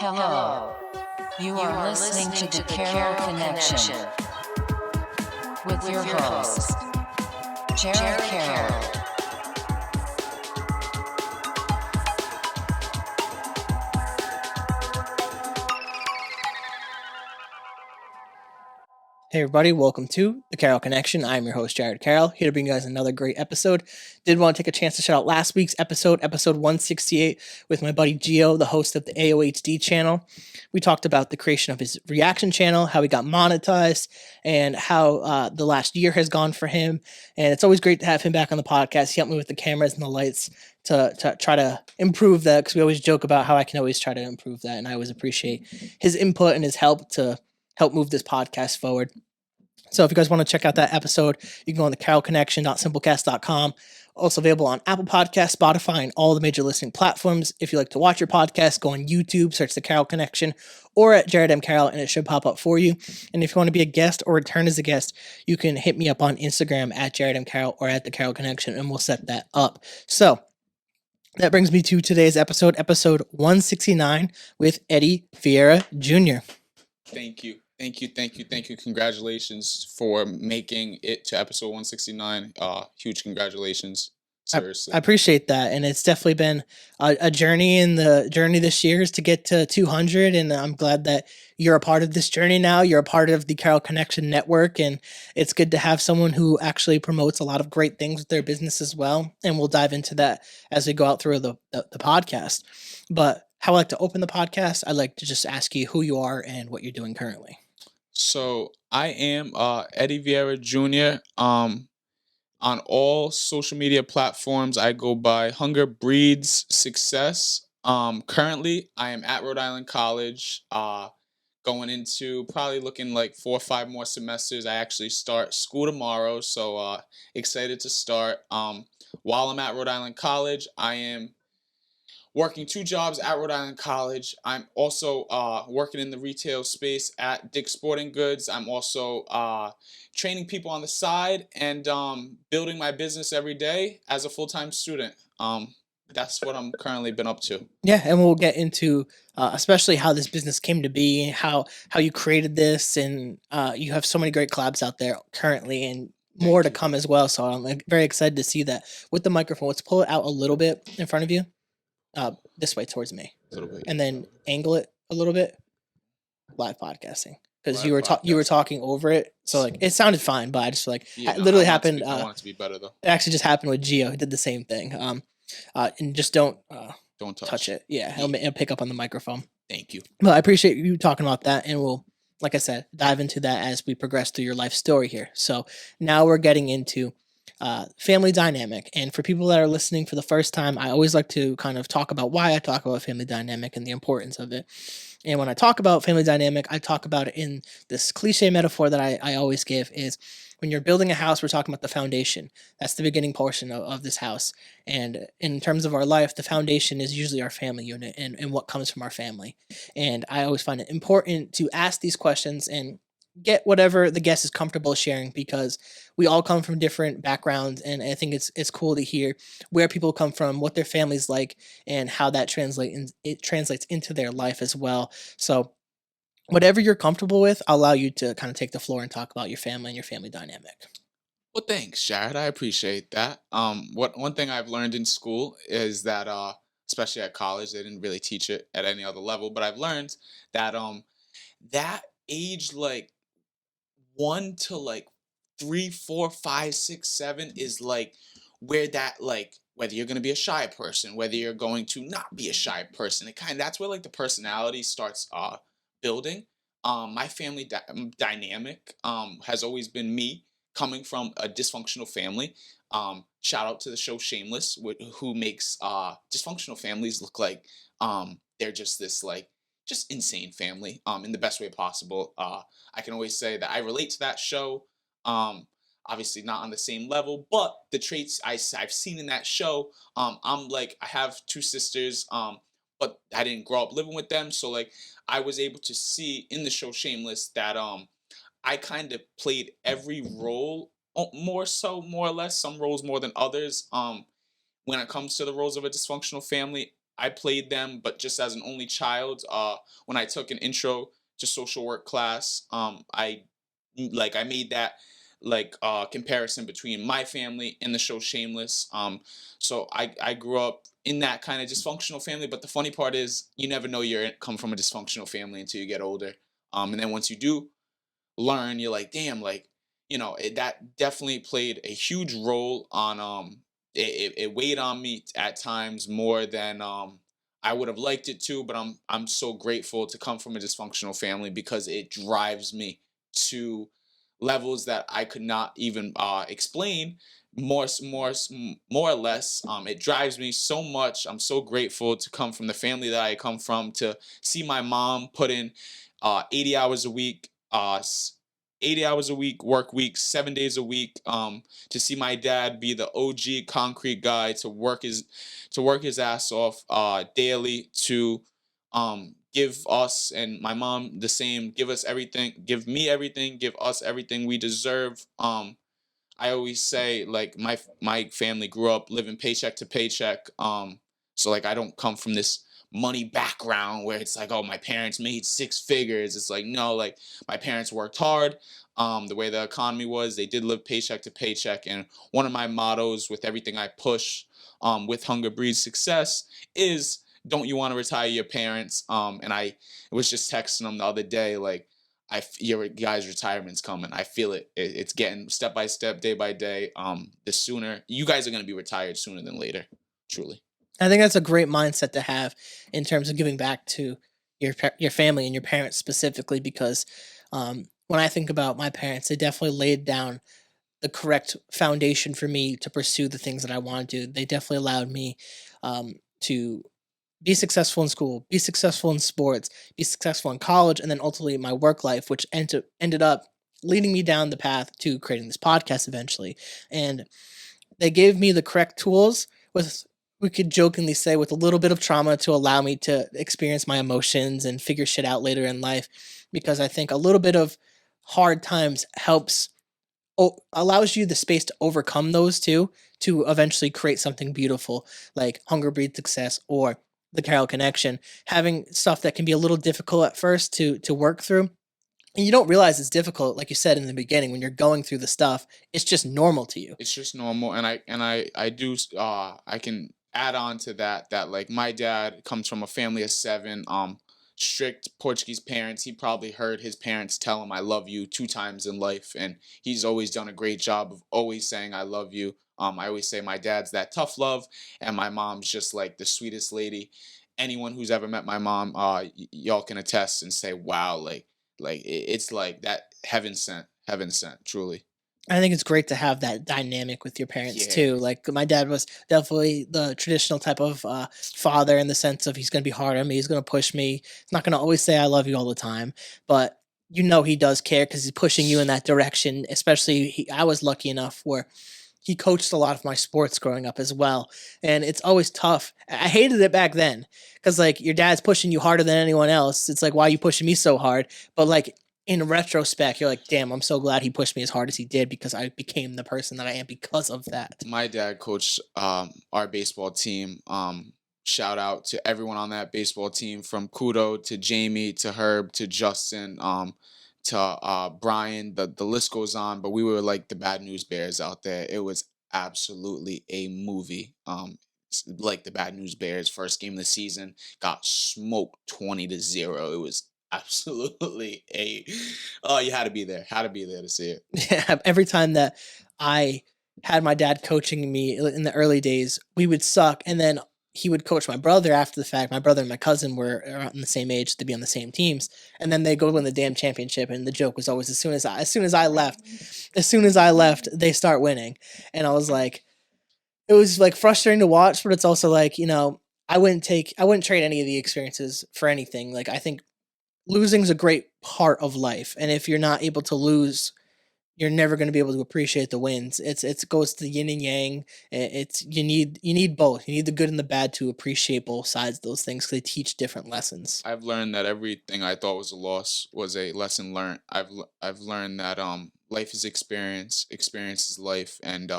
Hello. You are listening to the Carroll Connection with your host, Jared Carroll. Hey everybody, welcome to the Carroll Connection. I'm your host, Jared Carroll, here to bring you guys another great episode. Did want to take a chance to shout out last week's episode 168, with my buddy Gio, the host of the AOHD channel. We talked about the creation of his reaction channel, how he got monetized, and how the last year has gone for him. And it's always great to have him back on the podcast. He helped me with the cameras and the lights to try to improve that, because we always joke about how I can always try to improve that, and I always appreciate his input and his help to help move this podcast forward. So if you guys want to check out that episode, you can go on the carrollconnection.simplecast.com. Also available on Apple Podcasts, Spotify, and all the major listening platforms. If you like to watch your podcast, go on YouTube, search the Carroll Connection, or at Jared M. Carroll, and it should pop up for you. And if you want to be a guest or return as a guest, you can hit me up on Instagram at Jared M. Carroll or at the Carroll Connection, and we'll set that up. So that brings me to today's episode 169 with Eddy Vieira Jr. Thank you. Congratulations for making it to episode 169. Huge congratulations. Seriously. I appreciate that. And it's definitely been a journey, and the journey this year is to get to 200. And I'm glad that you're a part of this journey now. You're a part of the Carroll Connection Network. And it's good to have someone who actually promotes a lot of great things with their business as well. And we'll dive into that as we go out through the podcast. But how I like to open the podcast, I'd like to just ask you who you are and what you're doing currently. So I am Eddy Vieira Jr. On all social media platforms, I go by Hunger Breeds Success. Currently, I am at Rhode Island College, going into probably looking like 4 or 5 more semesters. I actually start school tomorrow, so excited to start. While I'm at Rhode Island College, I am working 2 jobs at Rhode Island College. I'm also working in the retail space at Dick's Sporting Goods. I'm also training people on the side and building my business every day as a full-time student. That's what I'm currently been up to. Yeah, and we'll get into especially how this business came to be, how you created this, and you have so many great collabs out there currently, and more to come as well. So I'm very excited to see that. With the microphone, let's pull it out a little bit in front of you. This way towards me, A little bit. and then angle it a little bit. Live podcasting, because Live you were talking over it, so like it sounded fine, but I just it literally happened. I want it to be better though. It actually just happened with Gio. He did the same thing. And just don't touch it. Yeah, it'll pick up on the microphone. Thank you. Well, I appreciate you talking about that, and we'll, like I said, dive into that as we progress through your life story here. So now we're getting into family dynamic. And for people that are listening for the first time, I always like to kind of talk about why I talk about family dynamic and the importance of it. And when I talk about family dynamic, I talk about it in this cliche metaphor that I always give is when you're building a house, we're talking about the foundation. That's the beginning portion of this house. And in terms of our life, the foundation is usually our family unit and what comes from our family. And I always find it important to ask these questions and get whatever the guest is comfortable sharing, because we all come from different backgrounds, and I think it's cool to hear where people come from, what their family's like, and how that translates into their life as well. So whatever you're comfortable with, I'll allow you to kind of take the floor and talk about your family and your family dynamic. Well, thanks, Jared. I appreciate that. One thing I've learned in school is that, especially at college, they didn't really teach it at any other level, but I've learned that that age, like 1 to like 3, 4, 5, 6, 7 is like where that, like, whether you're going to be a shy person, whether you're going to not be a shy person, that's where like the personality starts building. My family dynamic has always been me coming from a dysfunctional family. Shout out to the show Shameless, who makes dysfunctional families look like they're just this like just insane family in the best way possible. I can always say that I relate to that show. Obviously not on the same level, but the traits I've seen in that show, I'm like, I have 2 sisters, but I didn't grow up living with them. So like I was able to see in the show Shameless that I kind of played every role more or less, some roles more than others. When it comes to the roles of a dysfunctional family, I played them, but just as an only child. When I took an intro to social work class, I made that comparison between my family and the show Shameless. So I grew up in that kind of dysfunctional family, but the funny part is you never know come from a dysfunctional family until you get older. And then once you do learn, you're like, damn, like, that definitely played a huge role on it weighed on me at times more than I would have liked it to, but I'm so grateful to come from a dysfunctional family because it drives me to levels that I could not even explain. More or less, it drives me so much. I'm so grateful to come from the family that I come from, to see my mom put in 80 hours a week, 80 hours a week, work weeks, 7 days a week. To see my dad be the OG concrete guy, to work his ass off daily, to give us and my mom the same, give us everything, give me everything, give us everything we deserve. I always say, like, my family grew up living paycheck to paycheck. So like I don't come from this money background where it's like, oh, my parents made six figures. It's like, no, like, my parents worked hard. The way the economy was, they did live paycheck to paycheck. And one of my mottos with everything I push, with Hunger Breeds Success, is don't you want to retire your parents? And I was just texting them the other day, like, your guys' retirement's coming. I feel it. It's getting step by step, day by day. The sooner you guys are gonna be retired sooner than later. Truly. I think that's a great mindset to have in terms of giving back to your family and your parents specifically, because when I think about my parents, they definitely laid down the correct foundation for me to pursue the things that I want to do. They definitely allowed me to be successful in school, be successful in sports, be successful in college, and then ultimately my work life, which ended up leading me down the path to creating this podcast eventually. And they gave me the correct tools with, we could jokingly say, with a little bit of trauma to allow me to experience my emotions and figure shit out later in life. Because I think a little bit of hard times helps, allows you the space to overcome those too, to eventually create something beautiful like Hunger Breed Success or the Carroll Connection. Having stuff that can be a little difficult at first to work through, and you don't realize it's difficult, like you said in the beginning, when you're going through the stuff, it's just normal to you. It's just normal, and I do I can add on to that, like, my dad comes from a family of seven, strict Portuguese parents. He probably heard his parents tell him I love you two times in life, and he's always done a great job of always saying I love you. I always say my dad's that tough love, and my mom's just like the sweetest lady. Anyone who's ever met my mom, y'all can attest and say, wow, it's like that, heaven sent, truly. I think it's great to have that dynamic with your parents Yeah. too. Like my dad was definitely the traditional type of father, in the sense of he's going to be hard on me, he's going to push me. He's not going to always say I love you all the time, but you know he does care because he's pushing you in that direction. Especially I was lucky enough where he coached a lot of my sports growing up as well, and it's always tough. I hated it back then because like your dad's pushing you harder than anyone else. It's like, why are you pushing me so hard? But like in retrospect, you're like, damn, I'm so glad he pushed me as hard as he did because I became the person that I am because of that. My dad coached our baseball team. Shout out to everyone on that baseball team, from Kudo to Jamie to Herb to Justin, to Brian. The list goes on, but we were like the Bad News Bears out there. It was absolutely a movie. Like the Bad News Bears, first game of the season, got smoked 20-0. It was absolutely a, oh, you had to be there to see it. Yeah, every time that I had my dad coaching me in the early days, we would suck, and then he would coach my brother after the fact. My brother and my cousin were around the same age to be on the same teams, and then they go win the damn championship. And the joke was always, as soon as I left, they start winning, and I was like, it was like frustrating to watch, but it's also like, I wouldn't trade any of the experiences for anything. Like I think losing is a great part of life, and if you're not able to lose, you're never going to be able to appreciate the wins. It goes to yin and yang. It's you need both. You need the good and the bad to appreciate both sides of those things because they teach different lessons. I've learned that everything I thought was a loss was a lesson learned. I've learned that life is experience, experience is life, and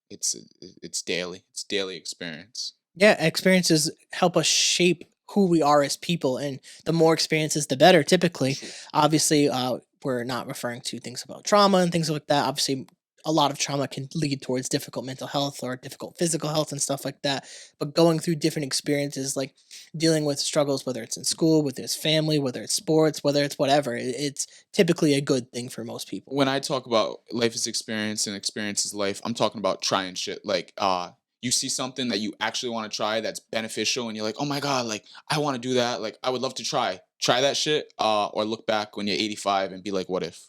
it's daily. It's daily experience. Yeah, experiences help us shape who we are as people, and the more experiences, the better. Typically, True. obviously, we're not referring to things about trauma and things like that. Obviously, a lot of trauma can lead towards difficult mental health or difficult physical health and stuff like that. But going through different experiences, like dealing with struggles, whether it's in school, whether it's family, whether it's sports, whether it's whatever, it's typically a good thing for most people. When I talk about life is experience and experience is life, I'm talking about trying shit. Like, you see something that you actually want to try that's beneficial, and you're like, oh my god, like I want to do that. Like, I would love to try that shit. Or look back when you're 85 and be like, what if?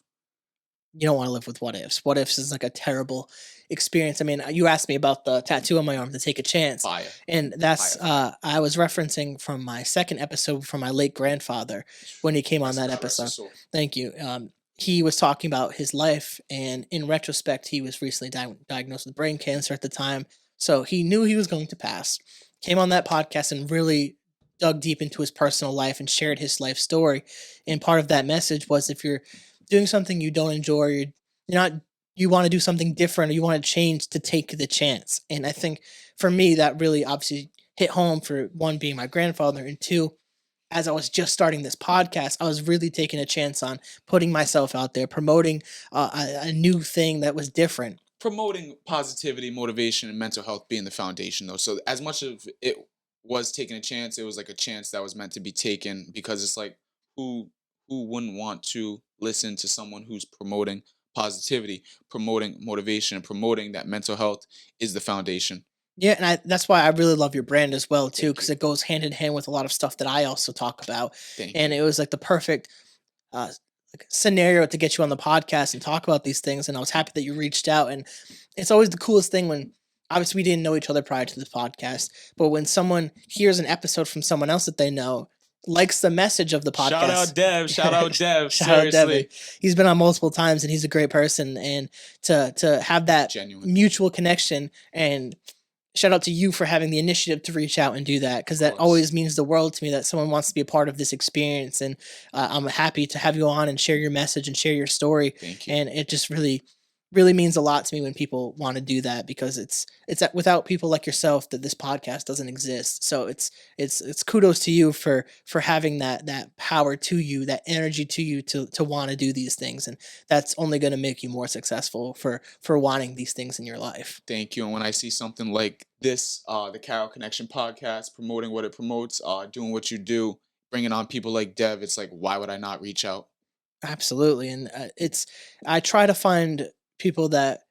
You don't want to live with what ifs. What ifs is like a terrible experience. I mean, you asked me about the tattoo on my arm to take a chance, Fire, and that's fire, fire. I was referencing from my second episode from my late grandfather when he came on that God rest his episode. soul. Thank you. He was talking about his life, and in retrospect, he was recently diagnosed with brain cancer at the time, so he knew he was going to pass. Came on that podcast and really dug deep into his personal life and shared his life story. And part of that message was, if you're doing something you don't enjoy, you're not, you want to do something different, or you want to change, to take the chance. And I think for me, that really obviously hit home, for one, being my grandfather, and two, as I was just starting this podcast, I was really taking a chance on putting myself out there, promoting a new thing that was different. Promoting positivity, motivation, and mental health being the foundation, though. So as much of it was taking a chance, it was like a chance that was meant to be taken, because it's like, who who wouldn't want to listen to someone who's promoting positivity, promoting motivation, and promoting that mental health is the foundation. Yeah, and that's why I really love your brand as well too, Thank because you. it goes hand in hand with a lot of stuff that I also talk about. Thank And you. it was like the perfect uh, like scenario to get you on the podcast and talk about these things. And I was happy that you reached out. And it's always the coolest thing when, obviously, we didn't know each other prior to this podcast, but when someone hears an episode from someone else that they know, likes the message of the Shout podcast. out Dev. Shout out Dev. Shout out Devin. Seriously. He's been on multiple times and he's a great person. And to have that Genuine. mutual connection, and shout out to you for having the initiative to reach out and do that, because Of that course. always means the world to me that someone wants to be a part of this experience. And I'm happy to have you on and share your message and share your story. Thank you. And it just really means a lot to me when people want to do that, because it's that without people like yourself, that this podcast doesn't exist. So it's kudos to you for having that power to you, that energy to you, to want to do these things. And that's only going to make you more successful for wanting these things in your life. Thank you. And when I see something like this, the Carroll Connection podcast, promoting what it promotes, doing what you do, bringing on people like Dev, it's like, why would I not reach out? Absolutely. And I try to find people that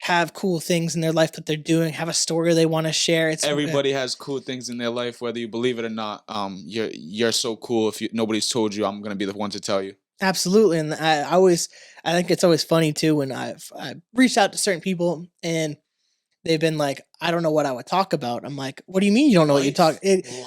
have cool things in their life that they're doing, have a story they want to share. It's Everybody has cool things in their life, whether you believe it or not. You're so cool. If nobody's told you, I'm gonna be the one to tell you. absolutely. And I think it's always funny too when I reached out to certain people and they've been like, I don't know what I would talk about. I'm like, what do you mean you don't know what you talk?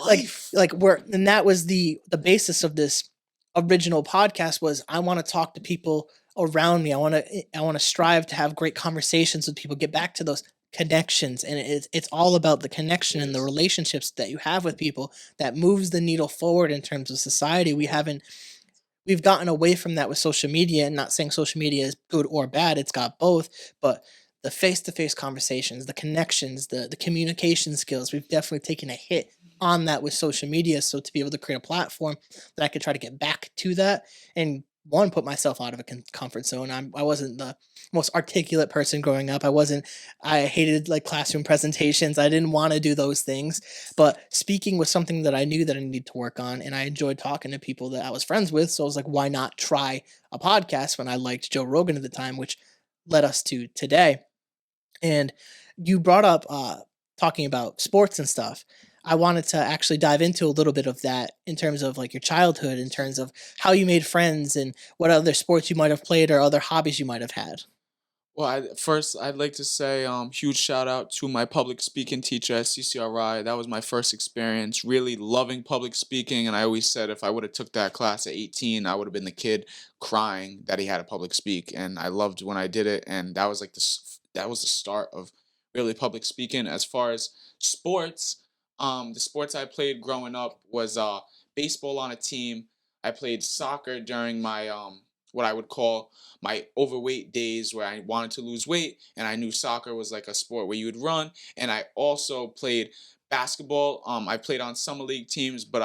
Life. Like we're, and that was the basis of this original podcast, was I want to talk to people around me. I want to strive to have great conversations with people, get back to those connections. And it's all about the connection It and the is. relationships that you have with people that moves the needle forward in terms of society. We've gotten away from that with social media, and not saying social media is good or bad, it's got both. But the face-to-face conversations, the connections, the communication skills, we've definitely taken a hit on that with social media. So to be able to create a platform that I could try to get back to that, and one, put myself out of a comfort zone. I wasn't the most articulate person growing up. I hated like classroom presentations. I didn't want to do those things, but speaking was something that I knew that I needed to work on, and I enjoyed talking to people that I was friends with. So I was like, why not try a podcast, when I liked Joe Rogan at the time, which led us to today. And you brought up talking about sports and stuff. I wanted to actually dive into a little bit of that in terms of like your childhood, in terms of how you made friends and what other sports you might have played or other hobbies you might have had. Well, first I'd like to say huge shout out to my public speaking teacher at CCRI. That was my first experience really loving public speaking, and I always said if I would have took that class at 18, I would have been the kid crying that he had to public speak, and I loved when I did it, and that was like that was the start of really public speaking. As far as sports, the sports I played growing up was baseball on a team. I played soccer during my what I would call my overweight days where I wanted to lose weight, and I knew soccer was like a sport where you would run. And I also played basketball. I played on summer league teams, but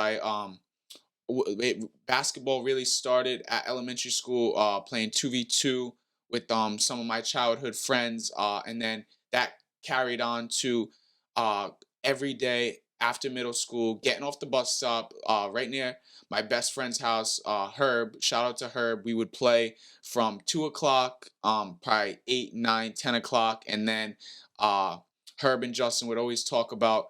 basketball really started at elementary school, playing 2v2 with some of my childhood friends, and then that carried on to uh, every day after middle school, getting off the bus stop right near my best friend's house, Herb. Shout out to Herb. We would play from 2 o'clock, probably 8, 9, 10 o'clock, and then uh, Herb and Justin would always talk about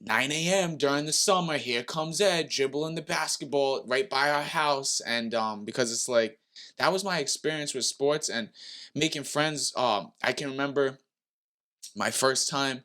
9 a.m. during the summer. Here comes Ed dribbling the basketball right by our house, and because it's like that was my experience with sports and making friends. I can remember my first time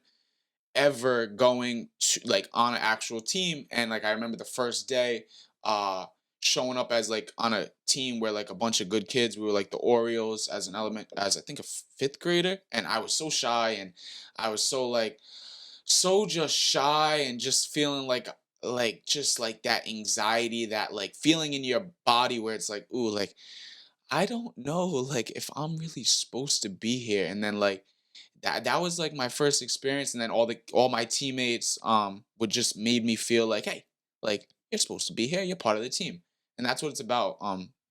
ever going to like on an actual team, and like I remember the first day uh showing up as like on a team where like a bunch of good kids. We were like the Orioles as an element, as I think a fifth grader, and I was so shy, and I was so just shy, and just feeling like just like that anxiety, that like feeling in your body where it's like, ooh, like I don't know like if I'm really supposed to be here. And then like that was like my first experience, and then all my teammates would just made me feel like, hey, like you're supposed to be here, you're part of the team. And that's what it's about.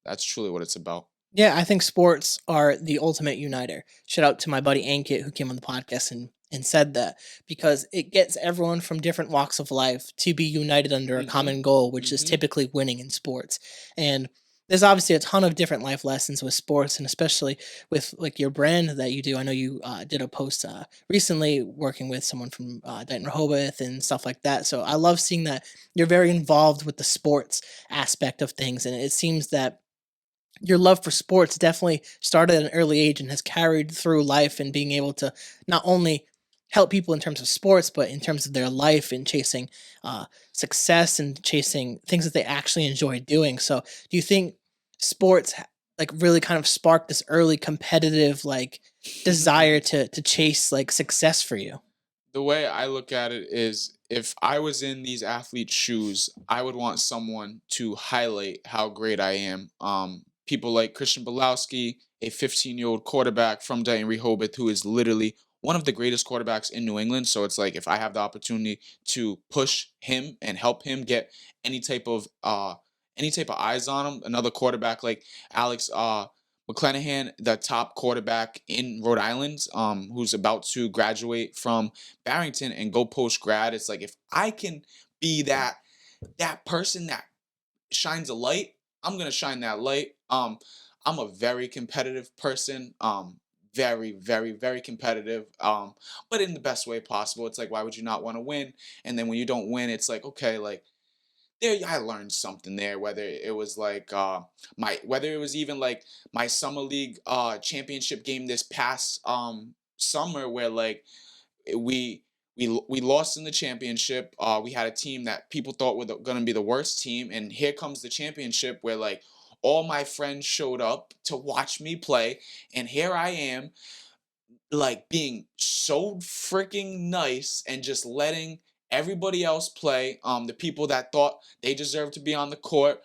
That's truly what it's about. Yeah, I think sports are the ultimate uniter. Shout out to my buddy Ankit who came on the podcast and said that, because it gets everyone from different walks of life to be united under a Mm-hmm. common goal, which is Mm-hmm. typically winning in sports. And there's obviously a ton of different life lessons with sports, and especially with like your brand that you do. I know you did a post recently working with someone from Dighton Rehoboth and stuff like that. So I love seeing that you're very involved with the sports aspect of things, and it seems that your love for sports definitely started at an early age and has carried through life, and being able to not only help people in terms of sports but in terms of their life and chasing success and chasing things that they actually enjoy doing. So do you think sports like really kind of sparked this early competitive like desire to chase like success for you? The way I look at it is, if I was in these athletes' shoes, I would want someone to highlight how great I am. People like Christian Belowski, a 15-year-old quarterback from Dighton Rehoboth, who is literally one of the greatest quarterbacks in New England. So it's like if I have the opportunity to push him and help him get any type of any type of eyes on him, another quarterback like Alex McClanahan, the top quarterback in Rhode Island, who's about to graduate from Barrington and go post grad. It's like if I can be that person that shines a light, I'm gonna shine that light. I'm a very competitive person. Very, very, very competitive. But in the best way possible. It's like, why would you not want to win? And then when you don't win, it's like, okay, like there I learned something there. Whether it was like my whether it was even like my summer league championship game this past summer, where like we we lost in the championship. We had a team that people thought were going to be the worst team, and here comes the championship where like all my friends showed up to watch me play, and here I am like being so freaking nice and just letting everybody else play. The people that thought they deserved to be on the court,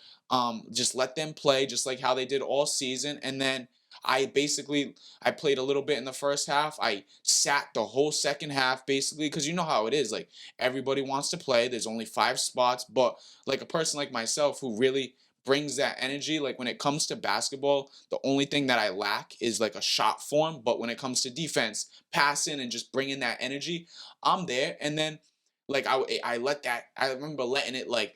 just let them play just like how they did all season. And then I played a little bit in the first half. I sat the whole second half basically, because you know how it is, like everybody wants to play, there's only 5 spots. But like a person like myself who really brings that energy, like when it comes to basketball, the only thing that I lack is like a shot form. But when it comes to defense, passing and just bringing that energy, I'm there. And then like I let that, I remember letting it like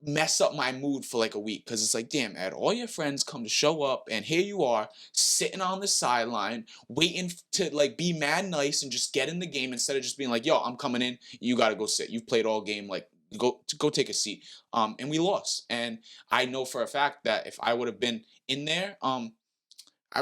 mess up my mood for like a week, because it's like, damn, Ed, all your friends come to show up, and here you are sitting on the sideline waiting to like be mad nice and just get in the game, instead of just being like, yo, I'm coming in, you got to go sit, you've played all game, like go take a seat. And we lost, and I know for a fact that if I would have been in there,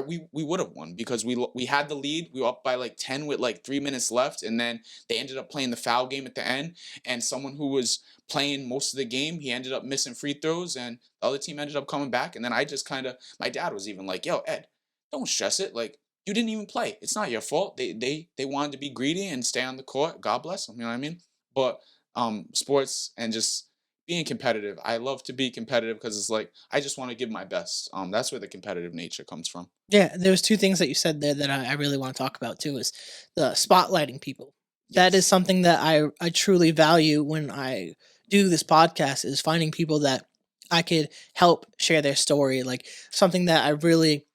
we would have won, because we had the lead. We were up by like 10 with like 3 minutes left, and then they ended up playing the foul game at the end. And someone who was playing most of the game, he ended up missing free throws, and the other team ended up coming back. And then I just kind of, my dad was even like, "Yo, Ed, don't stress it. Like you didn't even play. It's not your fault. They wanted to be greedy and stay on the court. God bless them. You know what I mean?" But sports and just being competitive. I love to be competitive because it's like I just want to give my best. That's where the competitive nature comes from. Yeah, there's two things that you said there that I really want to talk about too is the spotlighting people. That is Yes. something that I truly value when I do this podcast is finding people that I could help share their story. Like something that I really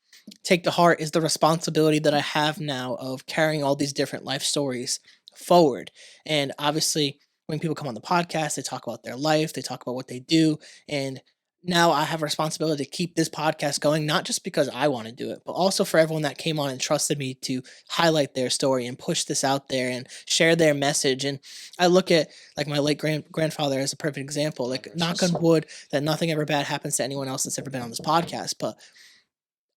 take to heart is the responsibility that I have now of carrying all these different life stories forward. And obviously, when people come on the podcast, they talk about their life, they talk about what they do. And now I have a responsibility to keep this podcast going, not just because I want to do it, but also for everyone that came on and trusted me to highlight their story and push this out there and share their message. And I look at like my late grandfather as a perfect example. God Like, rest knock his on soul. wood, that nothing ever bad happens to anyone else that's ever been on this podcast. But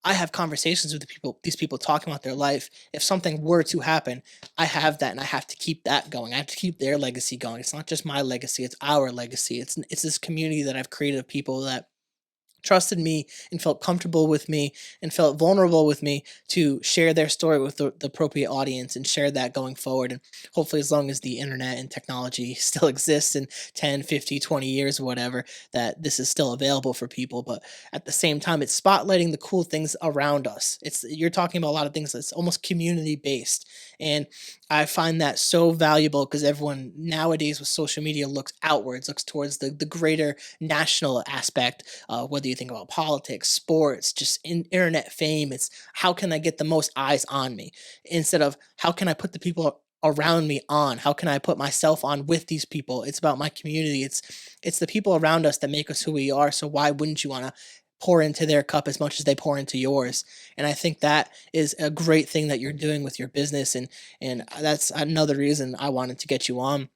I have conversations with these people talking about their life. If something were to happen, I have that and I have to keep that going. I have to keep their legacy going. It's not just my legacy, it's our legacy. It's this community that I've created of people that trusted me and felt comfortable with me and felt vulnerable with me to share their story with the appropriate audience and share that going forward. And hopefully, as long as the internet and technology still exists in 10, 50, 20 years or whatever, that this is still available for people. But at the same time, it's spotlighting the cool things around us. You're talking about a lot of things that's almost community based. And I find that so valuable because everyone nowadays with social media looks outwards, looks towards the greater national aspect, whether you think about politics, sports, just internet fame. It's how can I get the most eyes on me instead of how can I put the people around me on? How can I put myself on with these people? It's about my community. It's the people around us that make us who we are. So why wouldn't you want to pour into their cup as much as they pour into yours? And I think that is a great thing that you're doing with your business, and that's another reason I wanted to get you on.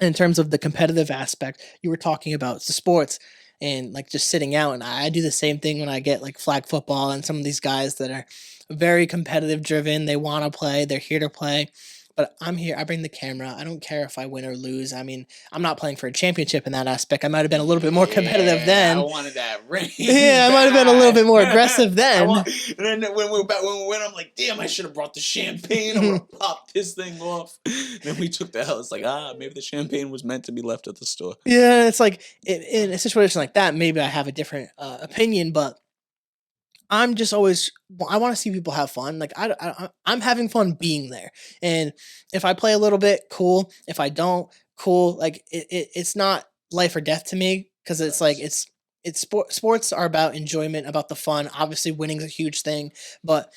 In terms of the competitive aspect, you were talking about the sports and like just sitting out. And I do the same thing when I get like flag football and some of these guys that are very competitive driven. They want to play, they're here to play. But I'm here, I bring the camera. I don't care if I win or lose. I mean, I'm not playing for a championship in that aspect. I might have been a little bit more competitive Yeah, I then. wanted that ring Yeah, I might have been a little bit more back. aggressive I then. want, and then when we went, I'm like, damn, I should have brought the champagne. I would have popped this thing off. Then we took the hell. It's like, maybe the champagne was meant to be left at the store. Yeah, it's like in a situation like that, maybe I have a different opinion, but I'm just always I want to see people have fun. Like I'm having fun being there, and if I play a little bit, cool. If I don't, cool. Like it's not life or death to me because it's like Facts. sports are about enjoyment, about the fun. Obviously, winning's a huge thing, but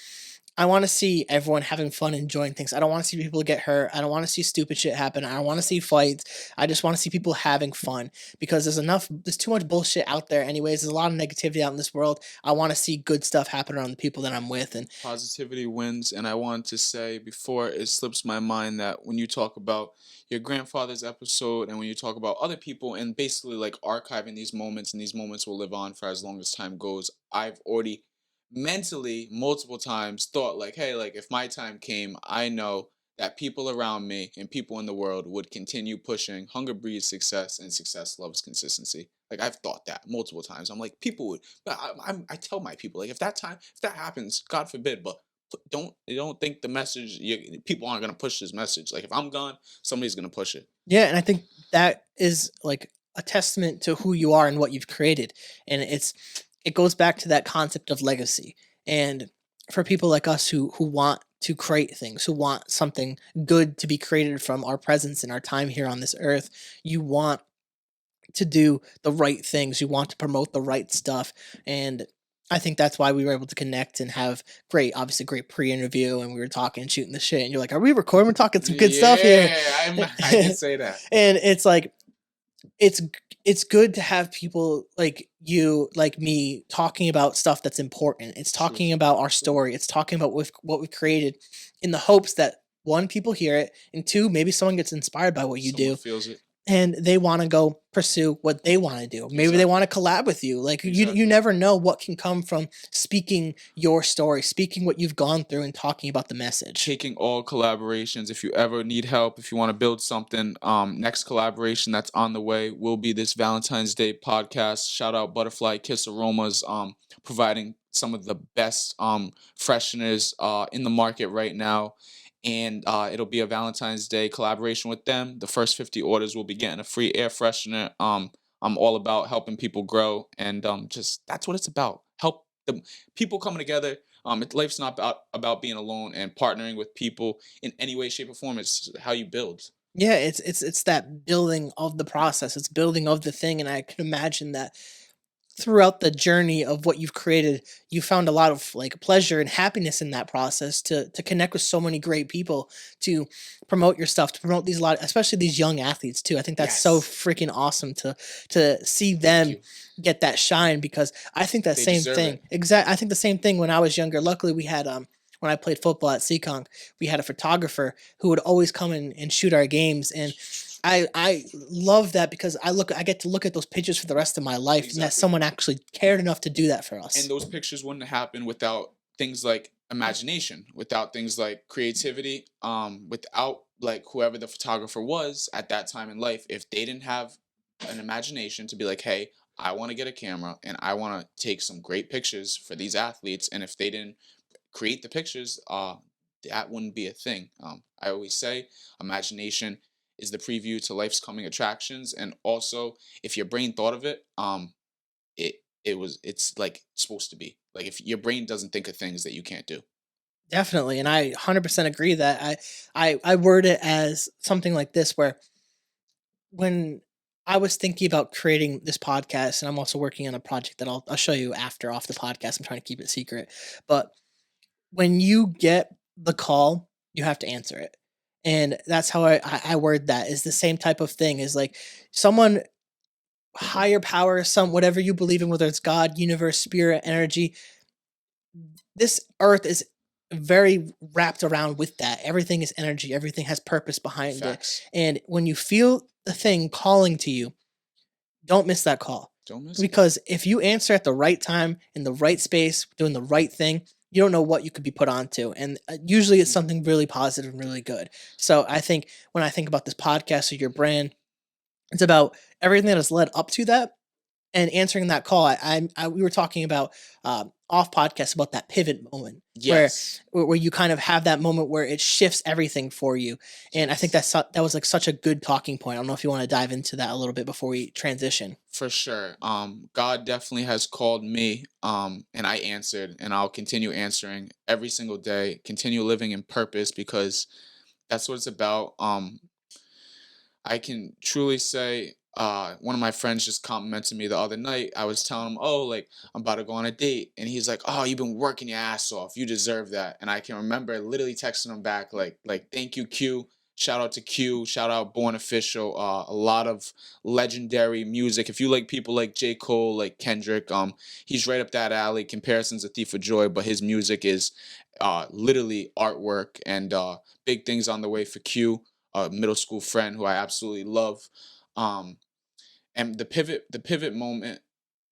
I want to see everyone having fun, enjoying things. I don't want to see people get hurt. I don't want to see stupid shit happen. I don't want to see fights. I just want to see people having fun because there's too much bullshit out there anyways. There's a lot of negativity out in this world. I want to see good stuff happen around the people that I'm with. And Positivity wins. And I want to say before it slips my mind that when you talk about your grandfather's episode and when you talk about other people and basically like archiving these moments and these moments will live on for as long as time goes, I've already mentally multiple times thought like, hey, like if my time came, I know that people around me and people in the world would continue pushing hunger breeds success and success loves consistency. Like I've thought that multiple times. I'm like people would, but I tell my people like if that happens, God forbid, but don't think the message people aren't gonna push this message. Like if I'm gone, somebody's gonna push it. yeah, and I think that is like a testament to who you are and what you've created. And it goes back to that concept of legacy. And for people like us who want to create things, who want something good to be created from our presence and our time here on this earth, you want to do the right things. You want to promote the right stuff. And I think that's why we were able to connect and have obviously great pre-interview, and we were talking, shooting the shit, and you're like, "Are we recording? We're talking some good stuff here." Yeah, I can say that. And it's like it's it's good to have people like you, like me, talking about stuff that's important. It's talking Truth. about our story. It's talking about what we've created, in the hopes that one, people hear it, and two, maybe someone gets inspired by what you Someone do feels it. and they want to go pursue what they want to do. Maybe they Exactly. want to collab with you. Like you Exactly. never know what can come from speaking your story, speaking what you've gone through and talking about the message. Taking all collaborations. If you ever need help, if you want to build something, next collaboration that's on the way will be this Valentine's Day podcast. Shout out Butterfly Kiss Aromas, providing some of the best fresheners in the market right now. And it'll be a Valentine's Day collaboration with them. The first 50 orders will be getting a free air freshener. I'm all about helping people grow, and just that's what it's about. Help the people coming together. Life's not about being alone, and partnering with people in any way, shape, or form. It's how you build. Yeah, it's that building of the process. It's building of the thing, and I can imagine that throughout the journey of what you've created, you found a lot of like pleasure and happiness in that process to connect with so many great people, to promote your stuff, to promote these a lot, especially these young athletes too. I think that's so Yes, freaking awesome to see thank them you. get that shine because I think that They same deserve thing. it. I think the same thing when I was younger. Luckily, we had when I played football at Seekonk, we had a photographer who would always come in and shoot our games, and I love that because I get to look at those pictures for the rest of my life, and that Exactly. someone actually cared enough to do that for And us. those pictures wouldn't happen without things like imagination, without things like creativity, without like whoever the photographer was at that time in life. If they didn't have an imagination to be like, hey, I want to get a camera and I want to take some great pictures for these athletes, and if they didn't create the pictures, that wouldn't be a thing. I always say imagination is the preview to life's coming attractions, and also if your brain thought of it, it's like supposed to be. Like if your brain doesn't think of things that you can't do. Definitely, and I 100% agree that I word it as something like this where when I was thinking about creating this podcast, and I'm also working on a project that I'll show you after off the podcast. I'm trying to keep it secret, but when you get the call, you have to answer it. And that's how I word that is the same type of thing is like someone higher power, some whatever you believe in, whether it's God, universe, spirit, energy, this earth is very wrapped around with that. Everything is energy, everything has purpose behind it. Facts. And when you feel the thing calling to you, don't miss that call. Don't miss it. Because if you answer at the right time, in the right space, doing the right thing, you don't know what you could be put onto. And usually it's Mhm. something really positive and really good. So I think when I think about this podcast or your brand, it's about everything that has led up to that and answering that call. We were talking about off podcast about that pivot moment where Yes. where you kind of have that moment where it shifts everything for you. And I think Yes. that was like such a good talking point. I don't know if you want to dive into that a little bit before we transition. For sure. God definitely has called me, and I answered, and I'll continue answering every single day, continue living in purpose because that's what it's about. I can truly say, one of my friends just complimented me the other night. I was telling him, "Oh, like I'm about to go on a date," and he's like, "Oh, you've been working your ass off. You deserve that." And I can remember literally texting him back, like, "Thank you, Q. Shout out to Q. Shout out Born Official. A lot of legendary music. If you like people like J. Cole, like Kendrick, he's right up that alley. Comparisons a thief of joy, but his music is, literally artwork and big things on the way for Q, a middle school friend who I absolutely love. Um, and the pivot moment.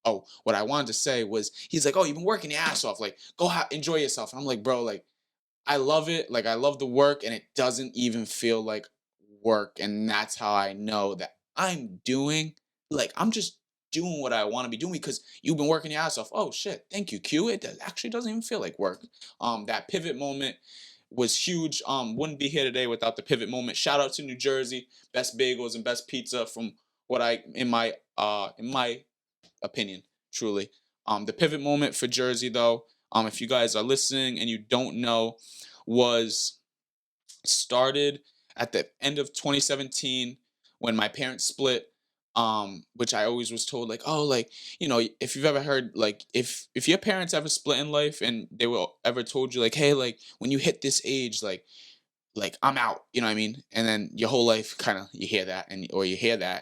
Oh, what I wanted to say was, he's like, "Oh, you've been working your ass off. Like, go enjoy yourself." And I'm like, "Bro, like, I love it. Like, I love the work, and it doesn't even feel like work." And that's how I know that I'm just doing what I want to be doing because you've been working your ass off. Oh shit, thank you, Q. Actually doesn't even feel like work. That pivot moment was huge. Wouldn't be here today without the pivot moment. Shout out to New Jersey, best bagels and best pizza from what I in my opinion, truly. The pivot moment for Jersey, though, if you guys are listening and you don't know, was started at the end of 2017 when my parents split. Which I always was told, like, oh, like, if you've ever heard, like, if your parents ever split in life and they were ever told you, like, hey, like, when you hit this age, like I'm out, you know what I mean? And then your whole life kind of you hear that and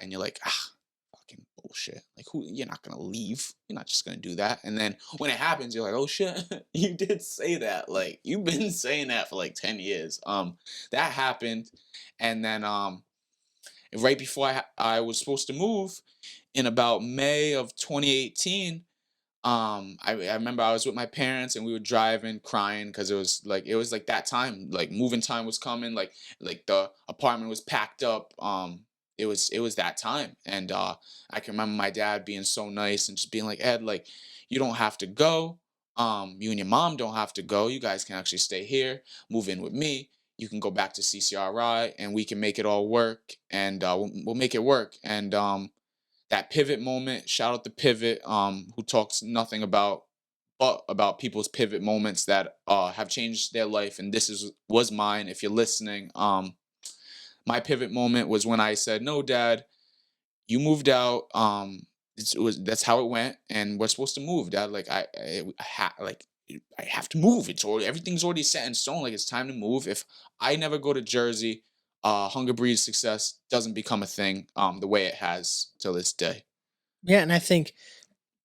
you're like, ah, fucking bullshit. Like, who, you're not gonna leave. You're not just gonna do that. And then when it happens, you're like, oh shit, you did say that. Like, you've been saying that for like 10 years. That happened. And then right before I was supposed to move in about May of 2018, I remember I was with my parents and we were driving crying because it was like that time, like moving time was coming, like the apartment was packed up. It was that time, and I can remember my dad being so nice and just being like, Ed, like, you don't have to go. You and your mom don't have to go. You guys can actually stay here, move in with me. You can go back to CCRI and we can make it all work, and we'll make it work. And that pivot moment. Shout out to Pivot, who talks nothing about people's pivot moments that have changed their life, and this was mine. If you're listening, my pivot moment was when I said, "No, Dad, you moved out. That's how it went, and we're supposed to move, Dad. Like I have to move. It's already everything's already set in stone. Like it's time to move. If I never go to Jersey, Hunger Breeds success doesn't become a thing. The way it has till this day. Yeah, and I think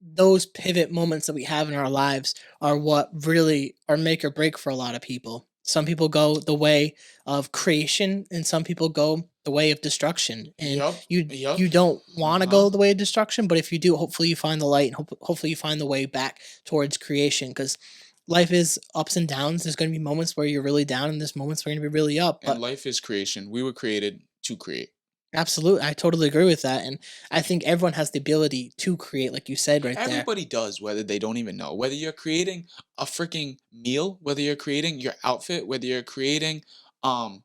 those pivot moments that we have in our lives are what really are make or break for a lot of people. Some people go the way of creation and some people go the way of destruction. And Yup. you Yup. don't Uh want to huh. go the way of destruction, but if you do, hopefully you find the light and hopefully you find the way back towards creation because life is ups and downs. There's going to be moments where you're really down and there's moments where you're going to be really up, And but life is creation. We were created to create. absolutely, I totally agree with that. And I think everyone has the ability to create, like you said right there. Everybody does, whether they don't even know. Whether you're creating a freaking meal, whether you're creating your outfit, whether you're creating um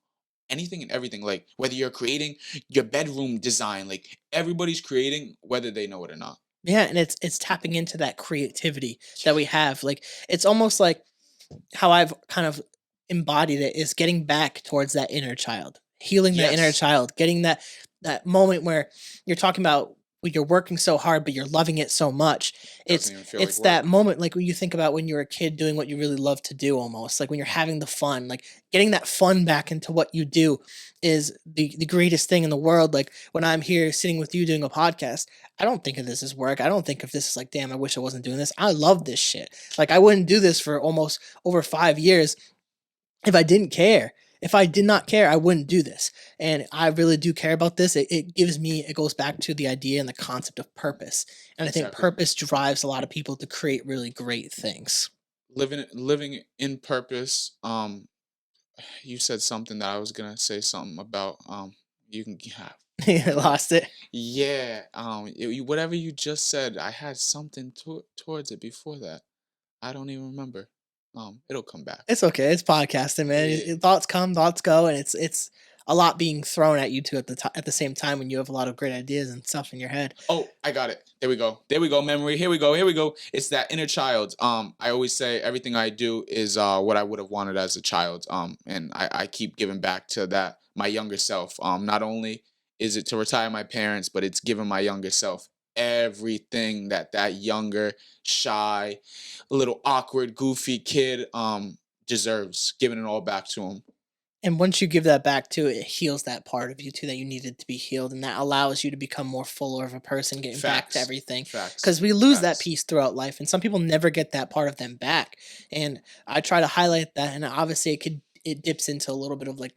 anything and everything, like whether you're creating your bedroom design, like everybody's creating whether they know it or not. Yeah, and it's tapping into that creativity that we have. Like it's almost like how I've kind of embodied it is getting back towards that inner child, healing that inner Yes. child, getting that moment where you're talking about when you're working so hard but you're loving it so much. Doesn't It's even feel like it's that work. moment like when you think about when you're a kid doing what you really love to do almost, like when you're having the fun, like getting that fun back into what you do is the greatest thing in the world. Like when I'm here sitting with you doing a podcast, I don't think of this as work. I don't think of this as like, damn, I wish I wasn't doing this. I love this shit. Like I wouldn't do this for almost over 5 years if I didn't care. If I did not care, I wouldn't do this. And I really do care about this. It gives me, it goes back to the idea and the concept of purpose. And I think Exactly. purpose drives a lot of people to create really great things. Living in purpose. You said something that I was gonna say something about. You can have. I lost it. Yeah. Whatever you just said, I had something towards it before that. I don't even remember. It'll come back. It's okay. It's podcasting, man. Yeah. Thoughts come, thoughts go, and it's a lot being thrown at you too at the same time when you have a lot of great ideas and stuff in your head. Oh, I got it. There we go. There we go. Memory. Here we go. Here we go. It's that inner child. I always say everything I do is what I would have wanted as a child. And I keep giving back to that my younger self. Not only is it to retire my parents, but it's giving my younger self everything that younger, shy, little awkward, goofy kid deserves. Giving it all back to him. And once you give that back to it, it heals that part of you too that you needed to be healed, and that allows you to become more fuller of a person, getting back to Facts. everything. Facts. Because we lose that Facts. piece throughout life, and some people never get that part of them back. And I try to highlight that, and obviously it dips into a little bit of like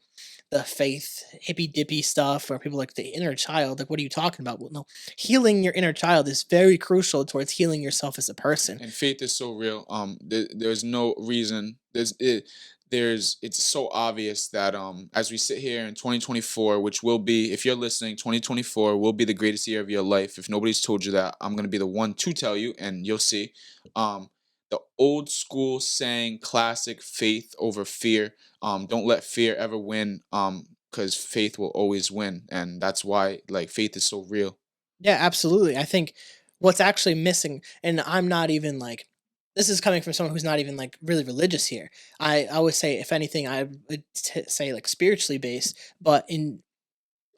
the faith hippy dippy stuff where people like the inner child. Like, what are you talking about? Well, no, healing your inner child is very crucial towards healing yourself as a person. And faith is so real. There's no reason. There's it's so obvious that as we sit here in 2024, which will be, if you're listening, 2024 will be the greatest year of your life. If nobody's told you that, I'm gonna be the one to tell you, and you'll see. Um, the old school saying, classic, faith over fear. Don't let fear ever win. Because faith will always win, and that's why like faith is so real. Yeah, absolutely. I think what's actually missing, and I'm not even like, this is coming from someone who's not even like really religious here. I always say, if anything, I would say like spiritually based, but in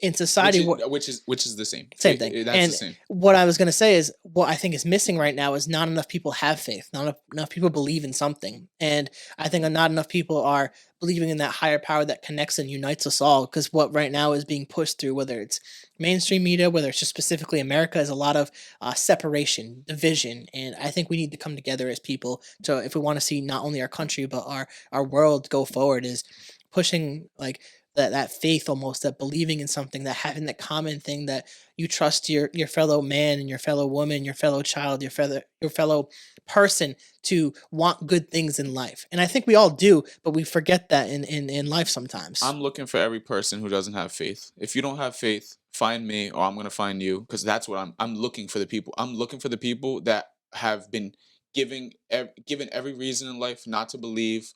Which society, is what which is the same. same thing. That's the And same. what I was gonna say is what I think is missing right now is not enough people have faith. Not enough people believe in something. And I think not enough people are believing in that higher power that connects and unites us all. Because what right now is being pushed through, whether it's mainstream media, whether it's just specifically America, is a lot of separation, division. And I think we need to come together as people to, if we want to see not only our country but our world go forward, is pushing like that faith, almost that believing in something, that having that common thing that you trust your fellow man and your fellow woman, your fellow child, your fellow person to want good things in life. And I think we all do, but we forget that in life sometimes. I'm looking for every person who doesn't have faith. If you don't have faith, find me or I'm gonna find you because that's what I'm looking for the people. I'm looking for the people that have been given every reason in life not to believe.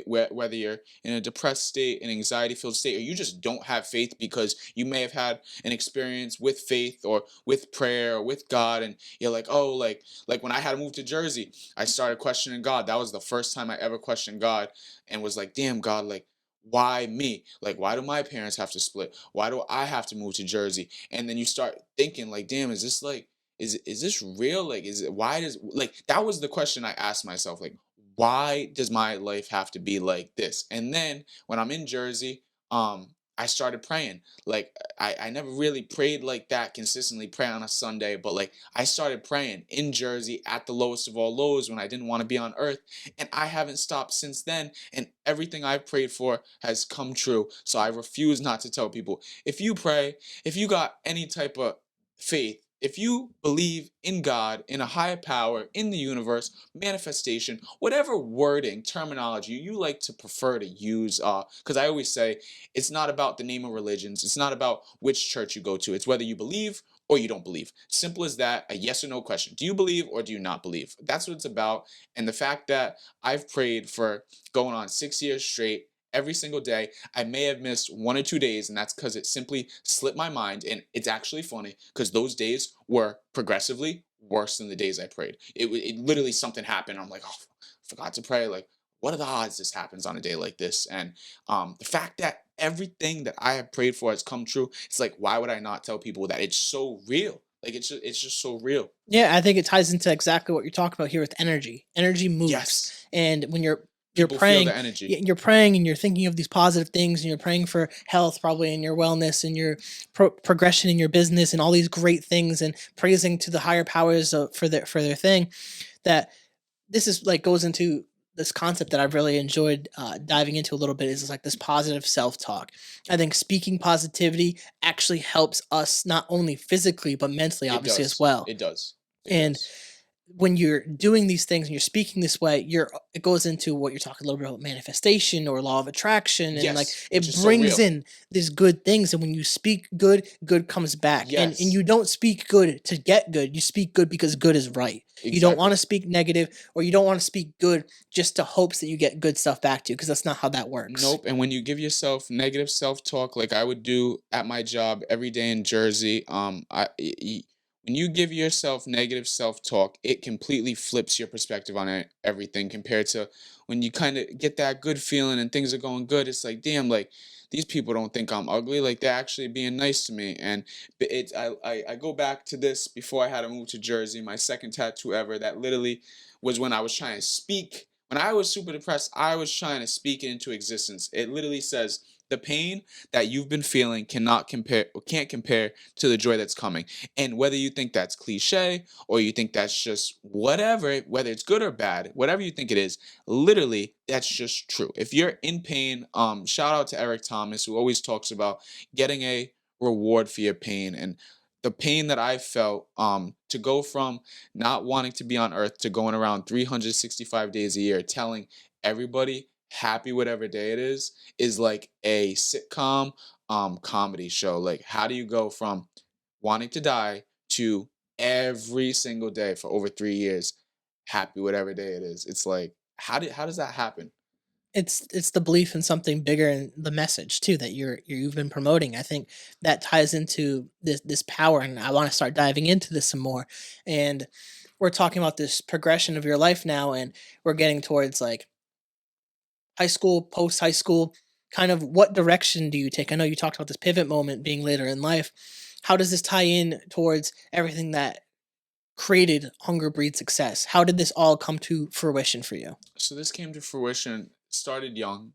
whether you're in a depressed state, an anxiety filled state, or you just don't have faith because you may have had an experience with faith or with prayer or with God, and you're like, oh, like when I had to move to Jersey, I started questioning God. That was the first time I ever questioned God, and was like, damn, God, like, why me? Like, why do my parents have to split? Why do I have to move to Jersey? And then you start thinking, like, damn, is this like, is this real? Like, is it, why does, like, that was the question I asked myself, like, why does my life have to be like this? And then when I'm in Jersey, I started praying. Like, I never really prayed like that consistently, pray on a Sunday, but like I started praying in Jersey at the lowest of all lows when I didn't want to be on earth. And I haven't stopped since then. And everything I've prayed for has come true. So I refuse not to tell people, if you pray, if you got any type of faith, if you believe in God, in a higher power, in the universe, manifestation, whatever wording, terminology you like to prefer to use, because I always say it's not about the name of religions, it's not about which church you go to, it's whether you believe or you don't believe. Simple as that, a yes or no question. Do you believe or do you not believe? That's what it's about. And the fact that I've prayed for going on 6 years straight, every single day. I may have missed 1 or 2 days, and that's because it simply slipped my mind. And it's actually funny because those days were progressively worse than the days I prayed. It literally something happened. I'm like, oh, forgot to pray. Like, what are the odds this happens on a day like this? And the fact that everything that I have prayed for has come true, it's like, why would I not tell people that it's so real? Like, it's just so real. Yeah, I think it ties into exactly what you're talking about here with energy. Energy moves, Yes, and when you're people feel praying, the energy. you're praying and you're thinking of these positive things, and you're praying for health, probably in your wellness and your progression in your business, and all these great things, and praising to the higher powers for their thing. That this is like goes into this concept that I've really enjoyed diving into a little bit is like this positive self talk. I think speaking positivity actually helps us not only physically but mentally, It obviously as does. well. It does. It And does. when you're doing these things and you're speaking this way, it goes into what you're talking a little bit about manifestation or law of attraction, and like Yes, which it is so brings real. in these good things. And when you speak good, good comes back. And Yes, you don't speak good to get good. You speak good because good is right. You don't want exactly. to speak negative, or you don't want to speak good just to hopes that you get good stuff back to you, because that's not how that works. Nope. And when you give yourself negative self-talk, like I would do at my job every day in Jersey, when you give yourself negative self-talk, it completely flips your perspective on everything compared to when you kind of get that good feeling and things are going good. It's like, damn, like these people don't think I'm ugly. Like they're actually being nice to me. And I go back to this before I had to move to Jersey, my second tattoo ever. That literally was when I was trying to speak. When I was super depressed, I was trying to speak it into existence. It literally says, the pain that you've been feeling cannot compare or can't compare to the joy that's coming. And whether you think that's cliche or you think that's just whatever, whether it's good or bad, whatever you think it is, literally that's just true. If you're in pain, shout out to Eric Thomas, who always talks about getting a reward for your pain. And the pain that I felt, to go from not wanting to be on earth to going around 365 days a year telling everybody happy whatever day it is like a sitcom comedy show. Like, how do you go from wanting to die to every single day for over 3 years happy whatever day it is? It's like, how does that happen? It's the belief in something bigger, and the message too that you've been promoting. I think that ties into this power, and I want to start diving into this some more. And we're talking about this progression of your life now, and we're getting towards like high school, post high school. Kind of what direction do you take? I know you talked about this pivot moment being later in life. How does this tie in towards everything that created Hunger Breed success? How did this all come to fruition for you? So this came to fruition, started young,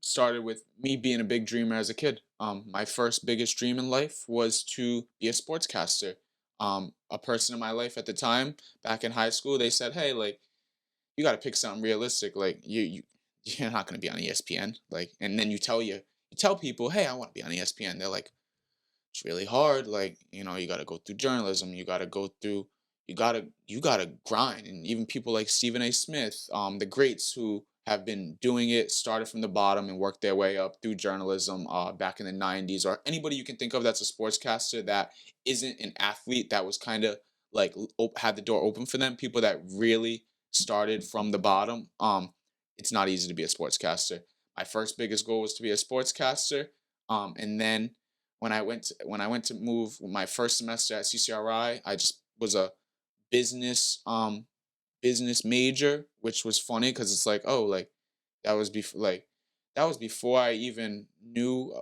started with me being a big dreamer as a kid. My first biggest dream in life was to be a sportscaster. A person in my life at the time, back in high school, they said, hey, like, you got to pick something realistic. Like, you're not going to be on ESPN. Like, and then you tell people, hey, I want to be on ESPN. They're like, it's really hard. Like, you got to go through journalism. You got to grind. And even people like Stephen A. Smith, the greats who have been doing it, started from the bottom and worked their way up through journalism, back in the 90s, or anybody you can think of that's a sportscaster that isn't an athlete, that was kind of like had the door open for them, people that really started from the bottom. it's not easy to be a sportscaster. My first biggest goal was to be a sportscaster. And then when I went to move my first semester at CCRI, I just was a business business major, which was funny because it's like, oh, like that was before that was before I even knew